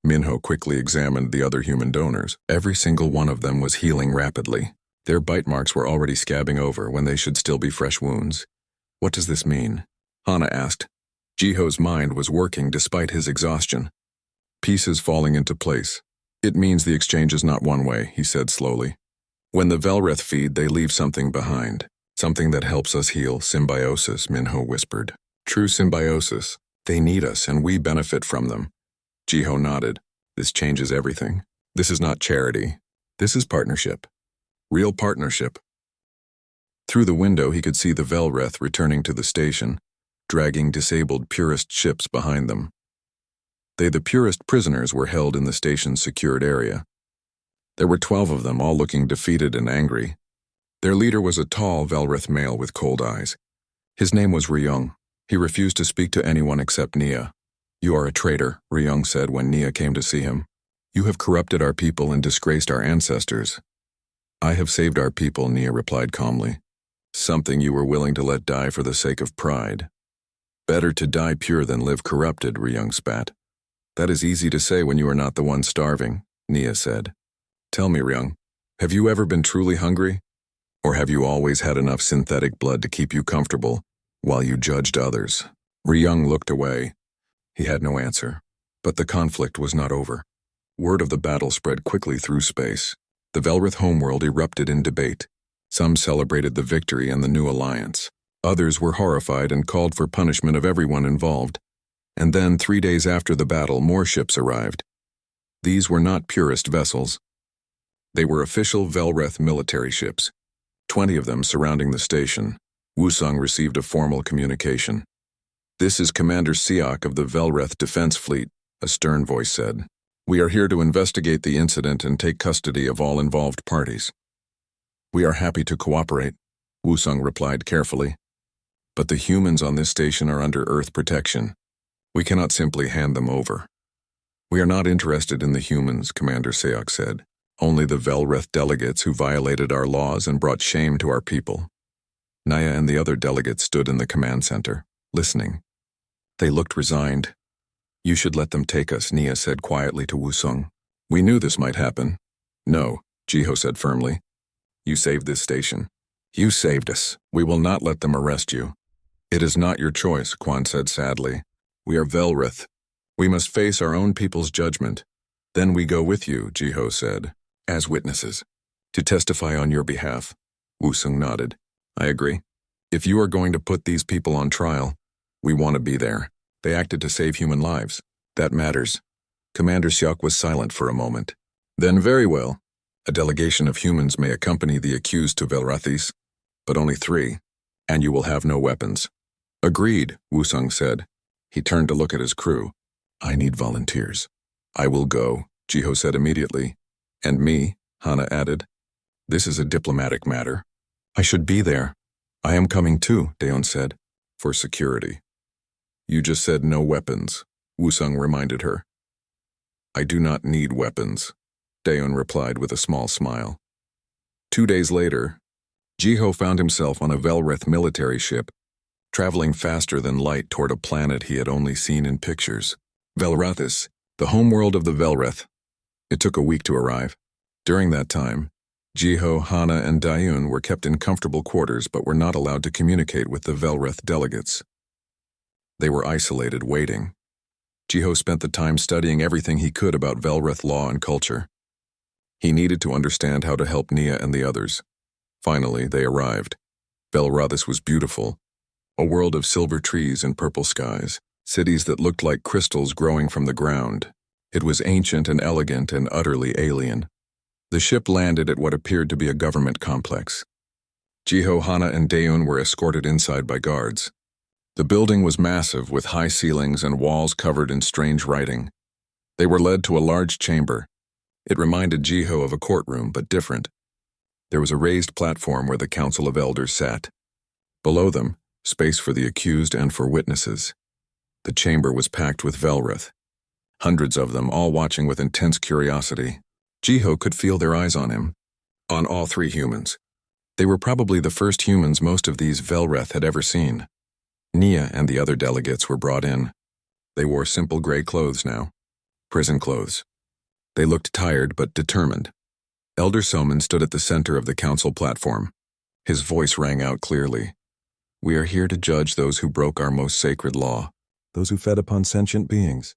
Minho quickly examined the other human donors. Every single one of them was healing rapidly. Their bite marks were already scabbing over when they should still be fresh wounds. What does this mean? Hana asked. Jiho's mind was working despite his exhaustion. Pieces falling into place. It means the exchange is not one way, he said slowly. When the Velreth feed, they leave something behind. Something that helps us heal. Symbiosis, Minho whispered. True symbiosis. They need us and we benefit from them. Jiho nodded. This changes everything. This is not charity. This is partnership. Real partnership. Through the window he could see the Velreth returning to the station, dragging disabled purist ships behind them. They, the purist prisoners, were held in the station's secured area. There were 12 of them, all looking defeated and angry. Their leader was a tall Velreth male with cold eyes. His name was Ryung. He refused to speak to anyone except Nia. You are a traitor, Ryung said when Nia came to see him. You have corrupted our people and disgraced our ancestors. I have saved our people, Nia replied calmly. Something you were willing to let die for the sake of pride. Better to die pure than live corrupted, Ryung spat. That is easy to say when you are not the one starving, Nia said. Tell me, Ryung, have you ever been truly hungry? Or have you always had enough synthetic blood to keep you comfortable while you judged others? Ryung looked away. He had no answer. But the conflict was not over. Word of the battle spread quickly through space. The Velreth homeworld erupted in debate. Some celebrated the victory and the new alliance. Others were horrified and called for punishment of everyone involved. And then, 3 days after the battle, more ships arrived. These were not purist vessels. They were official Velreth military ships, 20 of them surrounding the station. Wusung received a formal communication. This is Commander Siak of the Velreth Defense Fleet, a stern voice said. We are here to investigate the incident and take custody of all involved parties. We are happy to cooperate, Wusung replied carefully. But the humans on this station are under Earth protection. We cannot simply hand them over. We are not interested in the humans, Commander Siak said. Only the Velreth delegates who violated our laws and brought shame to our people. Naya and the other delegates stood in the command center, listening. They looked resigned. You should let them take us, Nia said quietly to Wusung. We knew this might happen. No, Jiho said firmly. You saved this station. You saved us. We will not let them arrest you. It is not your choice, Quan said sadly. We are Velrith. We must face our own people's judgment. Then we go with you, Jiho said, as witnesses, to testify on your behalf. Wusung nodded. I agree. If you are going to put these people on trial, we want to be there. They acted to save human lives. That matters. Commander Xiok was silent for a moment. Then very well. A delegation of humans may accompany the accused to Velrathis, but only 3, and you will have no weapons. Agreed, Wusung said. He turned to look at his crew. I need volunteers. I will go, Jiho said immediately. And me, Hana added. This is a diplomatic matter. I should be there. I am coming too, Daeon said, for security. You just said no weapons, Wusung reminded her. I do not need weapons, Daeon replied with a small smile. 2 days later, Jiho found himself on a Velrith military ship, traveling faster than light toward a planet he had only seen in pictures. Velrathis, the homeworld of the Velrith. It took a week to arrive. During that time, Jiho, Hana, and Daeun were kept in comfortable quarters but were not allowed to communicate with the Velrith delegates. They were isolated, waiting. Jiho spent the time studying everything he could about Velrith law and culture. He needed to understand how to help Nia and the others. Finally, they arrived. Velrathis was beautiful. A world of silver trees and purple skies, cities that looked like crystals growing from the ground. It was ancient and elegant and utterly alien. The ship landed at what appeared to be a government complex. Jiho, Hana, and Daeun were escorted inside by guards. The building was massive with high ceilings and walls covered in strange writing. They were led to a large chamber. It reminded Jiho of a courtroom, but different. There was a raised platform where the Council of Elders sat. Below them, space for the accused and for witnesses. The chamber was packed with Velrith. Hundreds of them, all watching with intense curiosity. Jiho could feel their eyes on him. On all 3 humans. They were probably the first humans most of these Velrith had ever seen. Nia and the other delegates were brought in. They wore simple gray clothes now. Prison clothes. They looked tired but determined. Elder Soman stood at the center of the council platform. His voice rang out clearly. We are here to judge those who broke our most sacred law, those who fed upon sentient beings,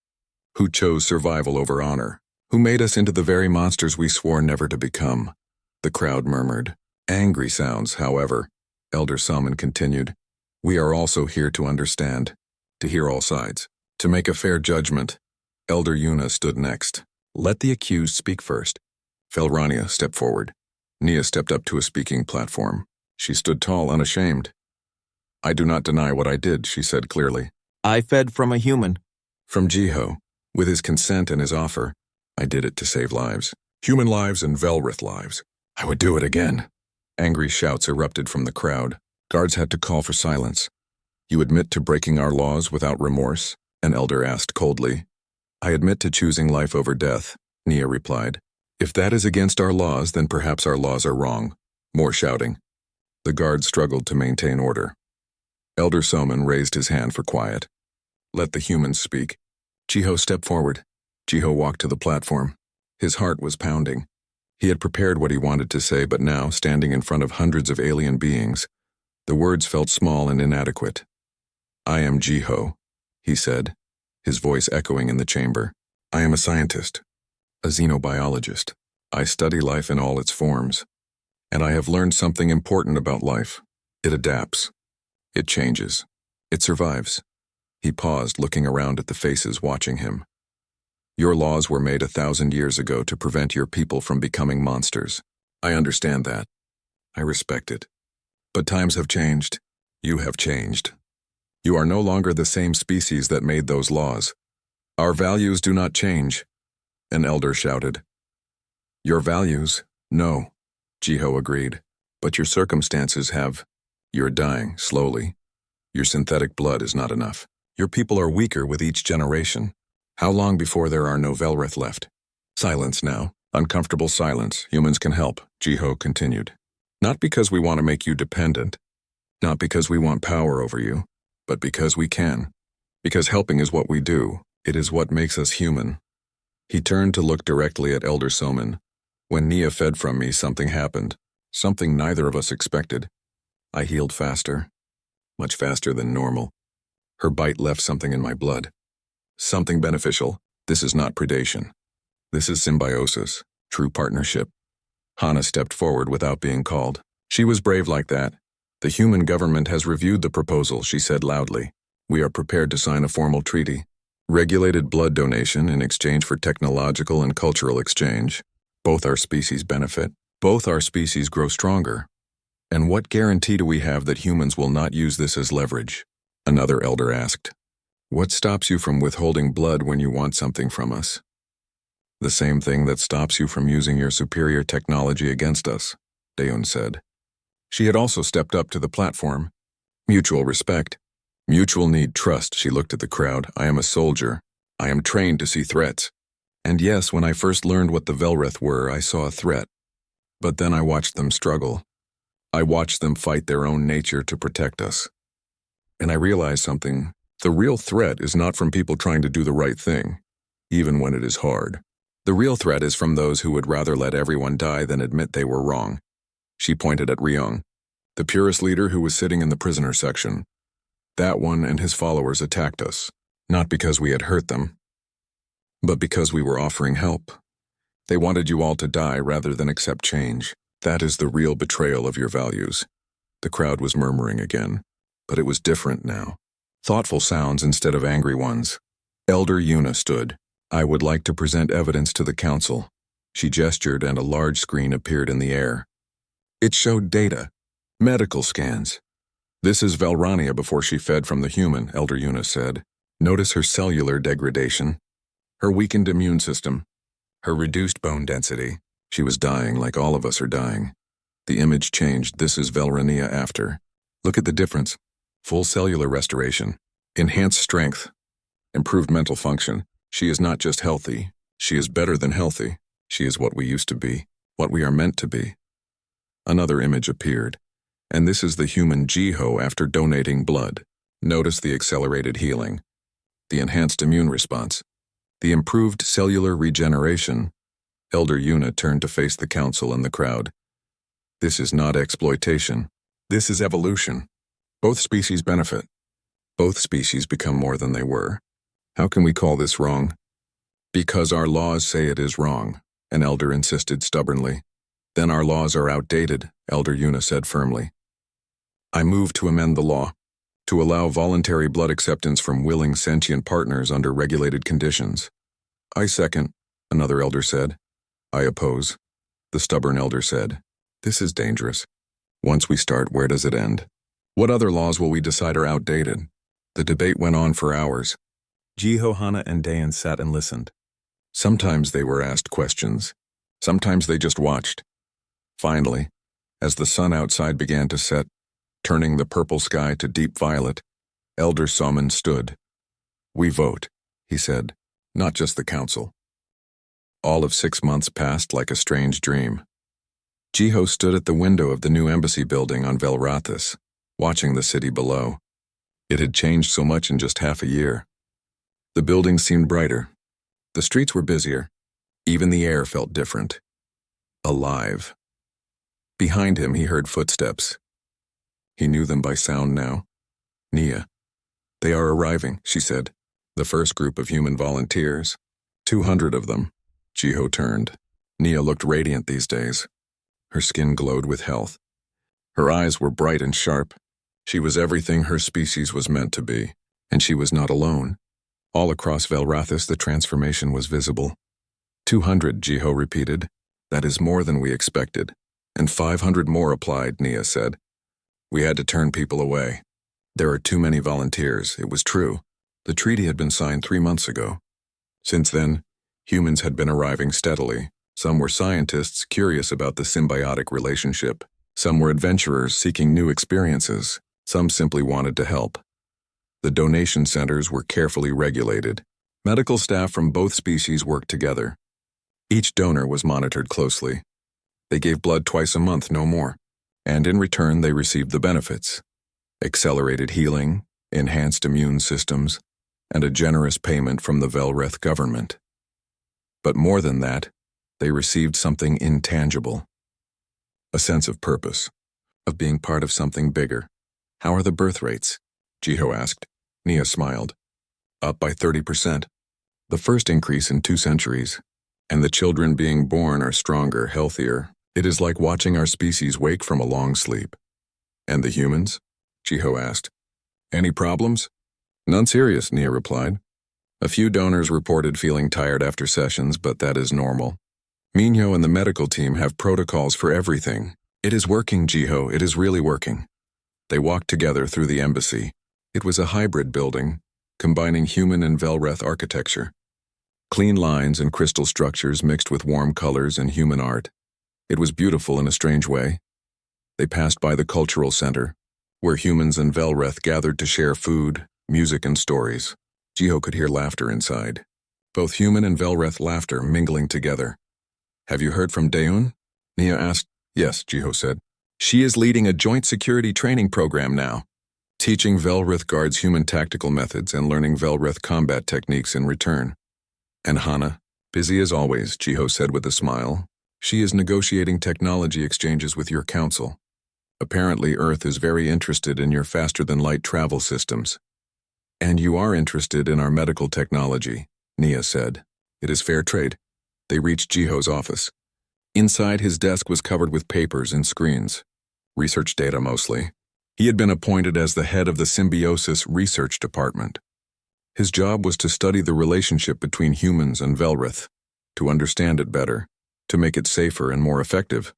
who chose survival over honor, who made us into the very monsters we swore never to become. The crowd murmured. Angry sounds, however. Elder Soman continued. We are also here to understand, to hear all sides, to make a fair judgment. Elder Yuna stood next. Let the accused speak first. Felrania stepped forward. Nia stepped up to a speaking platform. She stood tall, unashamed. I do not deny what I did, she said clearly. I fed from a human. From Jiho, with his consent and his offer, I did it to save lives. Human lives and Velrith lives. I would do it again. Angry shouts erupted from the crowd. Guards had to call for silence. You admit to breaking our laws without remorse? An elder asked coldly. I admit to choosing life over death, Nia replied. If that is against our laws, then perhaps our laws are wrong. More shouting. The guards struggled to maintain order. Elder Soman raised his hand for quiet. Let the humans speak. Jiho stepped forward. Jiho walked to the platform. His heart was pounding. He had prepared what he wanted to say, but now, standing in front of hundreds of alien beings, the words felt small and inadequate. I am Jiho, he said, his voice echoing in the chamber. I am a scientist, a xenobiologist. I study life in all its forms. And I have learned something important about life. It adapts. It changes. It survives. He paused, looking around at the faces watching him. Your laws were made 1,000 years ago to prevent your people from becoming monsters. I understand that. I respect it. But times have changed. You have changed. You are no longer the same species that made those laws. Our values do not change, an elder shouted. Your values? No, Jiho agreed. But your circumstances have. You're dying, slowly. Your synthetic blood is not enough. Your people are weaker with each generation. How long before there are no Velrith left? Silence now. Uncomfortable silence. Humans can help, Jiho continued. Not because we want to make you dependent. Not because we want power over you. But because we can. Because helping is what we do. It is what makes us human. He turned to look directly at Elder Soman. When Nia fed from me, something happened. something neither of us expected. I healed faster, much faster than normal. Her bite left something in my blood. Something beneficial. This is not predation. This is symbiosis, true partnership. Hana stepped forward without being called. She was brave like that. The human government has reviewed the proposal, she said loudly. We are prepared to sign a formal treaty. Regulated blood donation in exchange for technological and cultural exchange. Both our species benefit. Both our species grow stronger. And what guarantee do we have that humans will not use this as leverage? Another elder asked. What stops you from withholding blood when you want something from us? The same thing that stops you from using your superior technology against us, Daeun said. She had also stepped up to the platform. Mutual respect. Mutual need trust, she looked at the crowd. I am a soldier. I am trained to see threats. And yes, when I first learned what the Velreth were, I saw a threat. But then I watched them struggle. I watched them fight their own nature to protect us. And I realized something. The real threat is not from people trying to do the right thing, even when it is hard. The real threat is from those who would rather let everyone die than admit they were wrong. She pointed at Ryung, the purist leader who was sitting in the prisoner section. That one and his followers attacked us, not because we had hurt them, but because we were offering help. They wanted you all to die rather than accept change. That is the real betrayal of your values. The crowd was murmuring again, but it was different now. Thoughtful sounds instead of angry ones. Elder Yuna stood. I would like to present evidence to the council. She gestured and a large screen appeared in the air. It showed data, medical scans. This is Velrania before she fed from the human, Elder Yuna said. Notice her cellular degradation, her weakened immune system, her reduced bone density. She was dying like all of us are dying. The image changed. This is Velrania after. Look at the difference. Full cellular restoration, enhanced strength, improved mental function. She is not just healthy. She is better than healthy. She is what we used to be, what we are meant to be. Another image appeared, and this is the human Jiho after donating blood. Notice the accelerated healing, the enhanced immune response, the improved cellular regeneration. Elder Yuna turned to face the council and the crowd. This is not exploitation. This is evolution. Both species benefit. Both species become more than they were. How can we call this wrong? Because our laws say it is wrong, an elder insisted stubbornly. Then our laws are outdated, Elder Yuna said firmly. I move to amend the law, to allow voluntary blood acceptance from willing sentient partners under regulated conditions. I second, another elder said. I oppose, the stubborn elder said. This is dangerous. Once we start, where does it end? What other laws will we decide are outdated? The debate went on for hours. Jiho, Hana, and Daeun sat and listened. Sometimes they were asked questions. Sometimes they just watched. Finally, as the sun outside began to set, turning the purple sky to deep violet, Elder Soman stood. We vote, he said, not just the council. All of 6 months passed like a strange dream. Jiho stood at the window of the new embassy building on Velrathis, watching the city below. It had changed so much in just half a year. The buildings seemed brighter. The streets were busier. Even the air felt different. Alive. Behind him, he heard footsteps. He knew them by sound now. Nia. They are arriving, she said. The first group of human volunteers. 200 of them. Jiho turned. Nia looked radiant these days. Her skin glowed with health. Her eyes were bright and sharp. She was everything her species was meant to be, and she was not alone. All across Velrathis the transformation was visible. 200, Jiho repeated. That is more than we expected. And 500 more applied, Nia said. We had to turn people away. There are too many volunteers, it was true. The treaty had been signed 3 months ago. Since then, humans had been arriving steadily. Some were scientists curious about the symbiotic relationship. Some were adventurers seeking new experiences. Some simply wanted to help. The donation centers were carefully regulated. Medical staff from both species worked together. Each donor was monitored closely. They gave blood twice a month, no more. And in return, they received the benefits. Accelerated healing, enhanced immune systems, and a generous payment from the Velreth government. But more than that, they received something intangible. a sense of purpose, of being part of something bigger. How are the birth rates? Jiho asked. Nia smiled. Up by 30%. The first increase in 2 centuries. And the children being born are stronger, healthier. It is like watching our species wake from a long sleep. And the humans? Jiho asked. Any problems? None serious, Nia replied. A few donors reported feeling tired after sessions, but that is normal. Minho and the medical team have protocols for everything. It is working, Jiho, it is really working. They walked together through the embassy. It was a hybrid building, combining human and Velreth architecture. Clean lines and crystal structures mixed with warm colors and human art. It was beautiful in a strange way. They passed by the cultural center, where humans and Velreth gathered to share food, music, and stories. Jiho could hear laughter inside. Both human and Velreth laughter mingling together. Have you heard from Daeun? Nia asked. Yes, Jiho said. She is leading a joint security training program now, teaching Velreth guards human tactical methods and learning Velreth combat techniques in return. And Hana, busy as always, Jiho said with a smile. She is negotiating technology exchanges with your council. Apparently, Earth is very interested in your faster-than-light travel systems. And you are interested in our medical technology, Nia said. It is fair trade. They reached Jiho's office. Inside, his desk was covered with papers and screens. Research data mostly. He had been appointed as the head of the Symbiosis Research Department. His job was to study the relationship between humans and Velreth, to understand it better, to make it safer and more effective.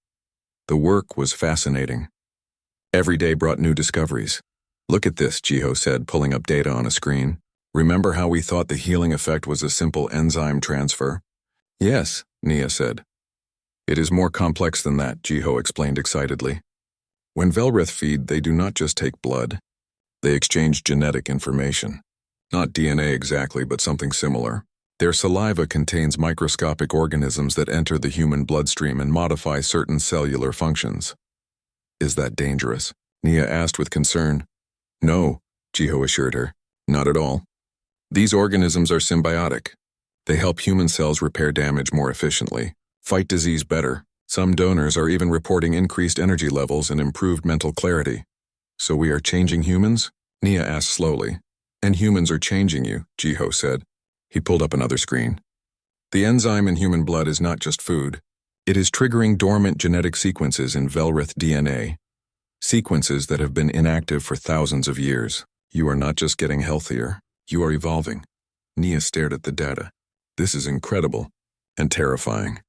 The work was fascinating. Every day brought new discoveries. Look at this, Jiho said, pulling up data on a screen. Remember how we thought the healing effect was a simple enzyme transfer? Yes, Nia said. It is more complex than that, Jiho explained excitedly. When Velreth feed, they do not just take blood. They exchange genetic information. Not DNA exactly, but something similar. Their saliva contains microscopic organisms that enter the human bloodstream and modify certain cellular functions. Is that dangerous? Nia asked with concern. No, Jiho assured her. Not at all. These organisms are symbiotic. They help human cells repair damage more efficiently, fight disease better. Some donors are even reporting increased energy levels and improved mental clarity. So we are changing humans? Nia asked slowly. And humans are changing you, Jiho said. He pulled up another screen. The enzyme in human blood is not just food. It is triggering dormant genetic sequences in Velreth DNA. Sequences that have been inactive for thousands of years. You are not just getting healthier, you are evolving. Nia stared at the data. This is incredible and terrifying.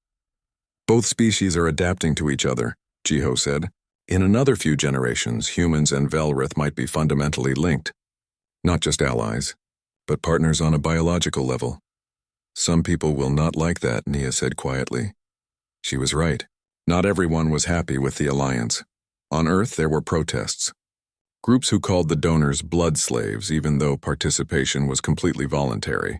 Both species are adapting to each other, Jiho said. In another few generations, humans and Velreth might be fundamentally linked. Not just allies, but partners on a biological level. Some people will not like that, Nia said quietly. She was right. Not everyone was happy with the alliance. On Earth, there were protests. Groups who called the donors blood slaves, even though participation was completely voluntary.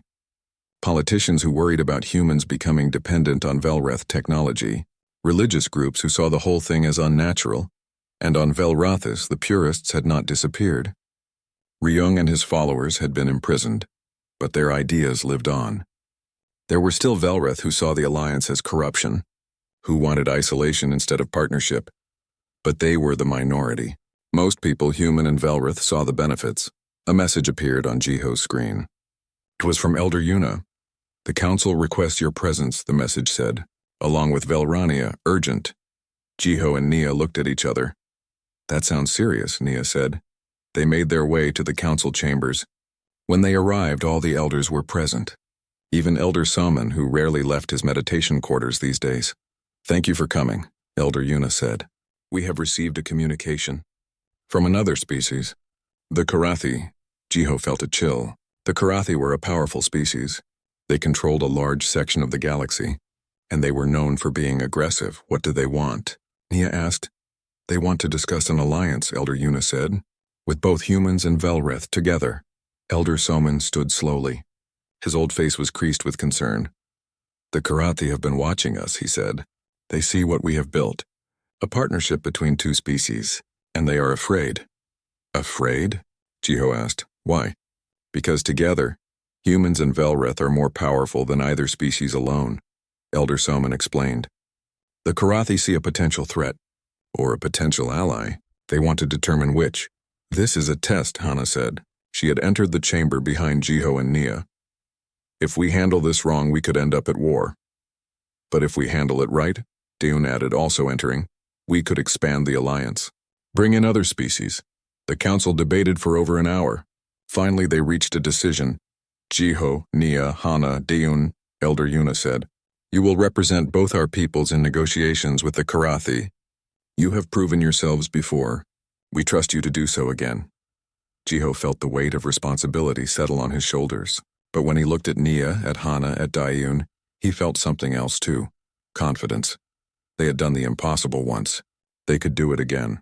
Politicians who worried about humans becoming dependent on Velreth technology. Religious groups who saw the whole thing as unnatural. And on Velrathis, the purists had not disappeared. Ryung and his followers had been imprisoned, but their ideas lived on. There were still Velreth who saw the alliance as corruption, who wanted isolation instead of partnership. But they were the minority. Most people, human and Velreth, saw the benefits. A message appeared on Jiho's screen. It was from Elder Yuna. The council requests your presence, the message said, along with Velrania, urgent. Jiho and Nia looked at each other. That sounds serious, Nia said. They made their way to the council chambers. When they arrived, all the elders were present. Even Elder Salman, who rarely left his meditation quarters these days. Thank you for coming, Elder Yuna said. We have received a communication. From another species. The Karathi. Jiho felt a chill. The Karathi were a powerful species. They controlled a large section of the galaxy, and they were known for being aggressive. What do they want? Nia asked. They want to discuss an alliance, Elder Yuna said, with both humans and Velreth together. Elder Soman stood slowly. His old face was creased with concern. The Karathi have been watching us, he said. They see what we have built. A partnership between two species, and they are afraid. Afraid? Jiho asked. Why? Because together, humans and Velreth are more powerful than either species alone, Elder Soman explained. The Karathi see a potential threat. Or a potential ally. They want to determine which. This is a test, Hana said. She had entered the chamber behind Jiho and Nia. If we handle this wrong, we could end up at war. But if we handle it right, Daeun added, also entering, we could expand the alliance. Bring in other species. The council debated for over an hour. Finally, they reached a decision. Jiho, Nia, Hana, Daeun, Elder Yuna said, you will represent both our peoples in negotiations with the Karathi. You have proven yourselves before. We trust you to do so again. Jiho felt the weight of responsibility settle on his shoulders. But when he looked at Nia, at Hana, at Daeun, he felt something else too. Confidence. They had done the impossible once. They could do it again.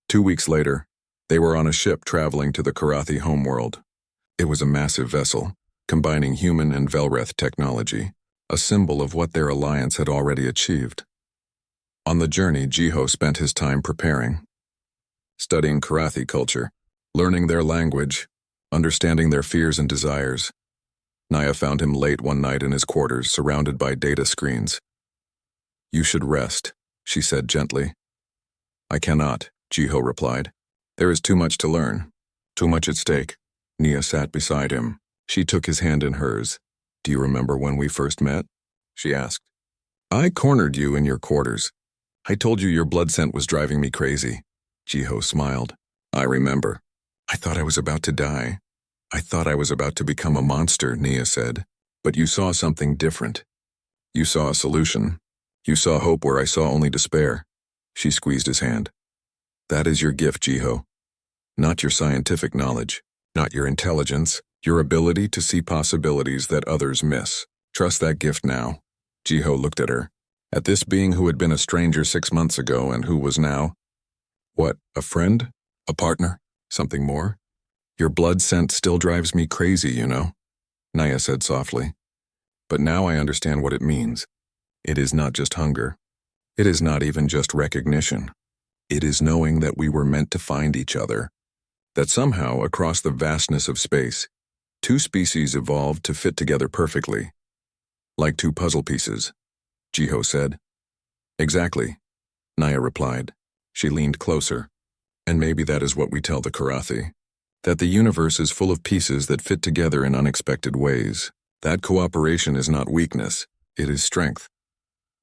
2 weeks later, they were on a ship traveling to the Karathi homeworld. It was a massive vessel, combining human and Velreth technology, a symbol of what their alliance had already achieved. On the journey, Jiho spent his time preparing, studying Karathi culture, learning their language, understanding their fears and desires. Nia found him late one night in his quarters, surrounded by data screens. You should rest, she said gently. I cannot, Jiho replied. There is too much to learn, too much at stake. Nia sat beside him. She took his hand in hers. Do you remember when we first met? She asked. I cornered you in your quarters. I told you your blood scent was driving me crazy. Jiho smiled. I remember. I thought I was about to die. I thought I was about to become a monster, Nia said. But you saw something different. You saw a solution. You saw hope where I saw only despair. She squeezed his hand. That is your gift, Jiho. Not your scientific knowledge, not your intelligence, your ability to see possibilities that others miss. Trust that gift now. Jiho looked at her. At this being who had been a stranger 6 months ago and who was now, what, a friend? A partner? Something more? Your blood scent still drives me crazy, you know, Nia said softly. But now I understand what it means. It is not just hunger. It is not even just recognition. It is knowing that we were meant to find each other. That somehow, across the vastness of space, two species evolved to fit together perfectly. Like two puzzle pieces, Jiho said. Exactly, Nia replied. She leaned closer. And maybe that is what we tell the Karathi. That the universe is full of pieces that fit together in unexpected ways. That cooperation is not weakness, it is strength.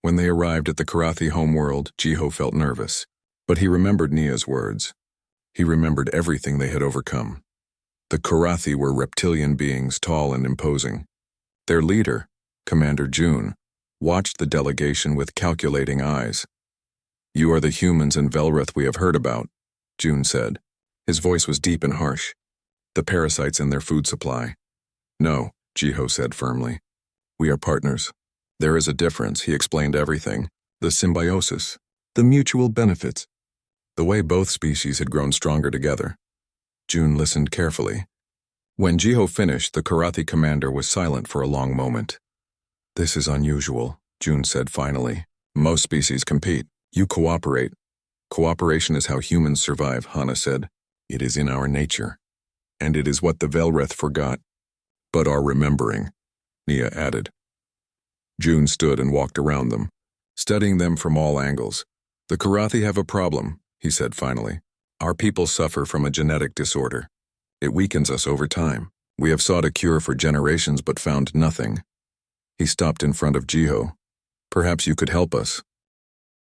When they arrived at the Karathi homeworld, Jiho felt nervous. But he remembered Nia's words. He remembered everything they had overcome. The Karathi were reptilian beings, tall and imposing. Their leader, Commander June, watched the delegation with calculating eyes. You are the humans in Velreth we have heard about, June said. His voice was deep and harsh. The parasites in their food supply. No, Jiho said firmly. We are partners. There is a difference, he explained everything. The symbiosis, the mutual benefits, the way both species had grown stronger together. June listened carefully. When Jiho finished, the Karathi commander was silent for a long moment. This is unusual, June said finally. Most species compete. You cooperate. Cooperation is how humans survive, Hana said. It is in our nature. And it is what the Velreth forgot, but are remembering, Nia added. June stood and walked around them, studying them from all angles. The Karathi have a problem, he said finally. Our people suffer from a genetic disorder. It weakens us over time. We have sought a cure for generations but found nothing. He stopped in front of Jiho. Perhaps you could help us.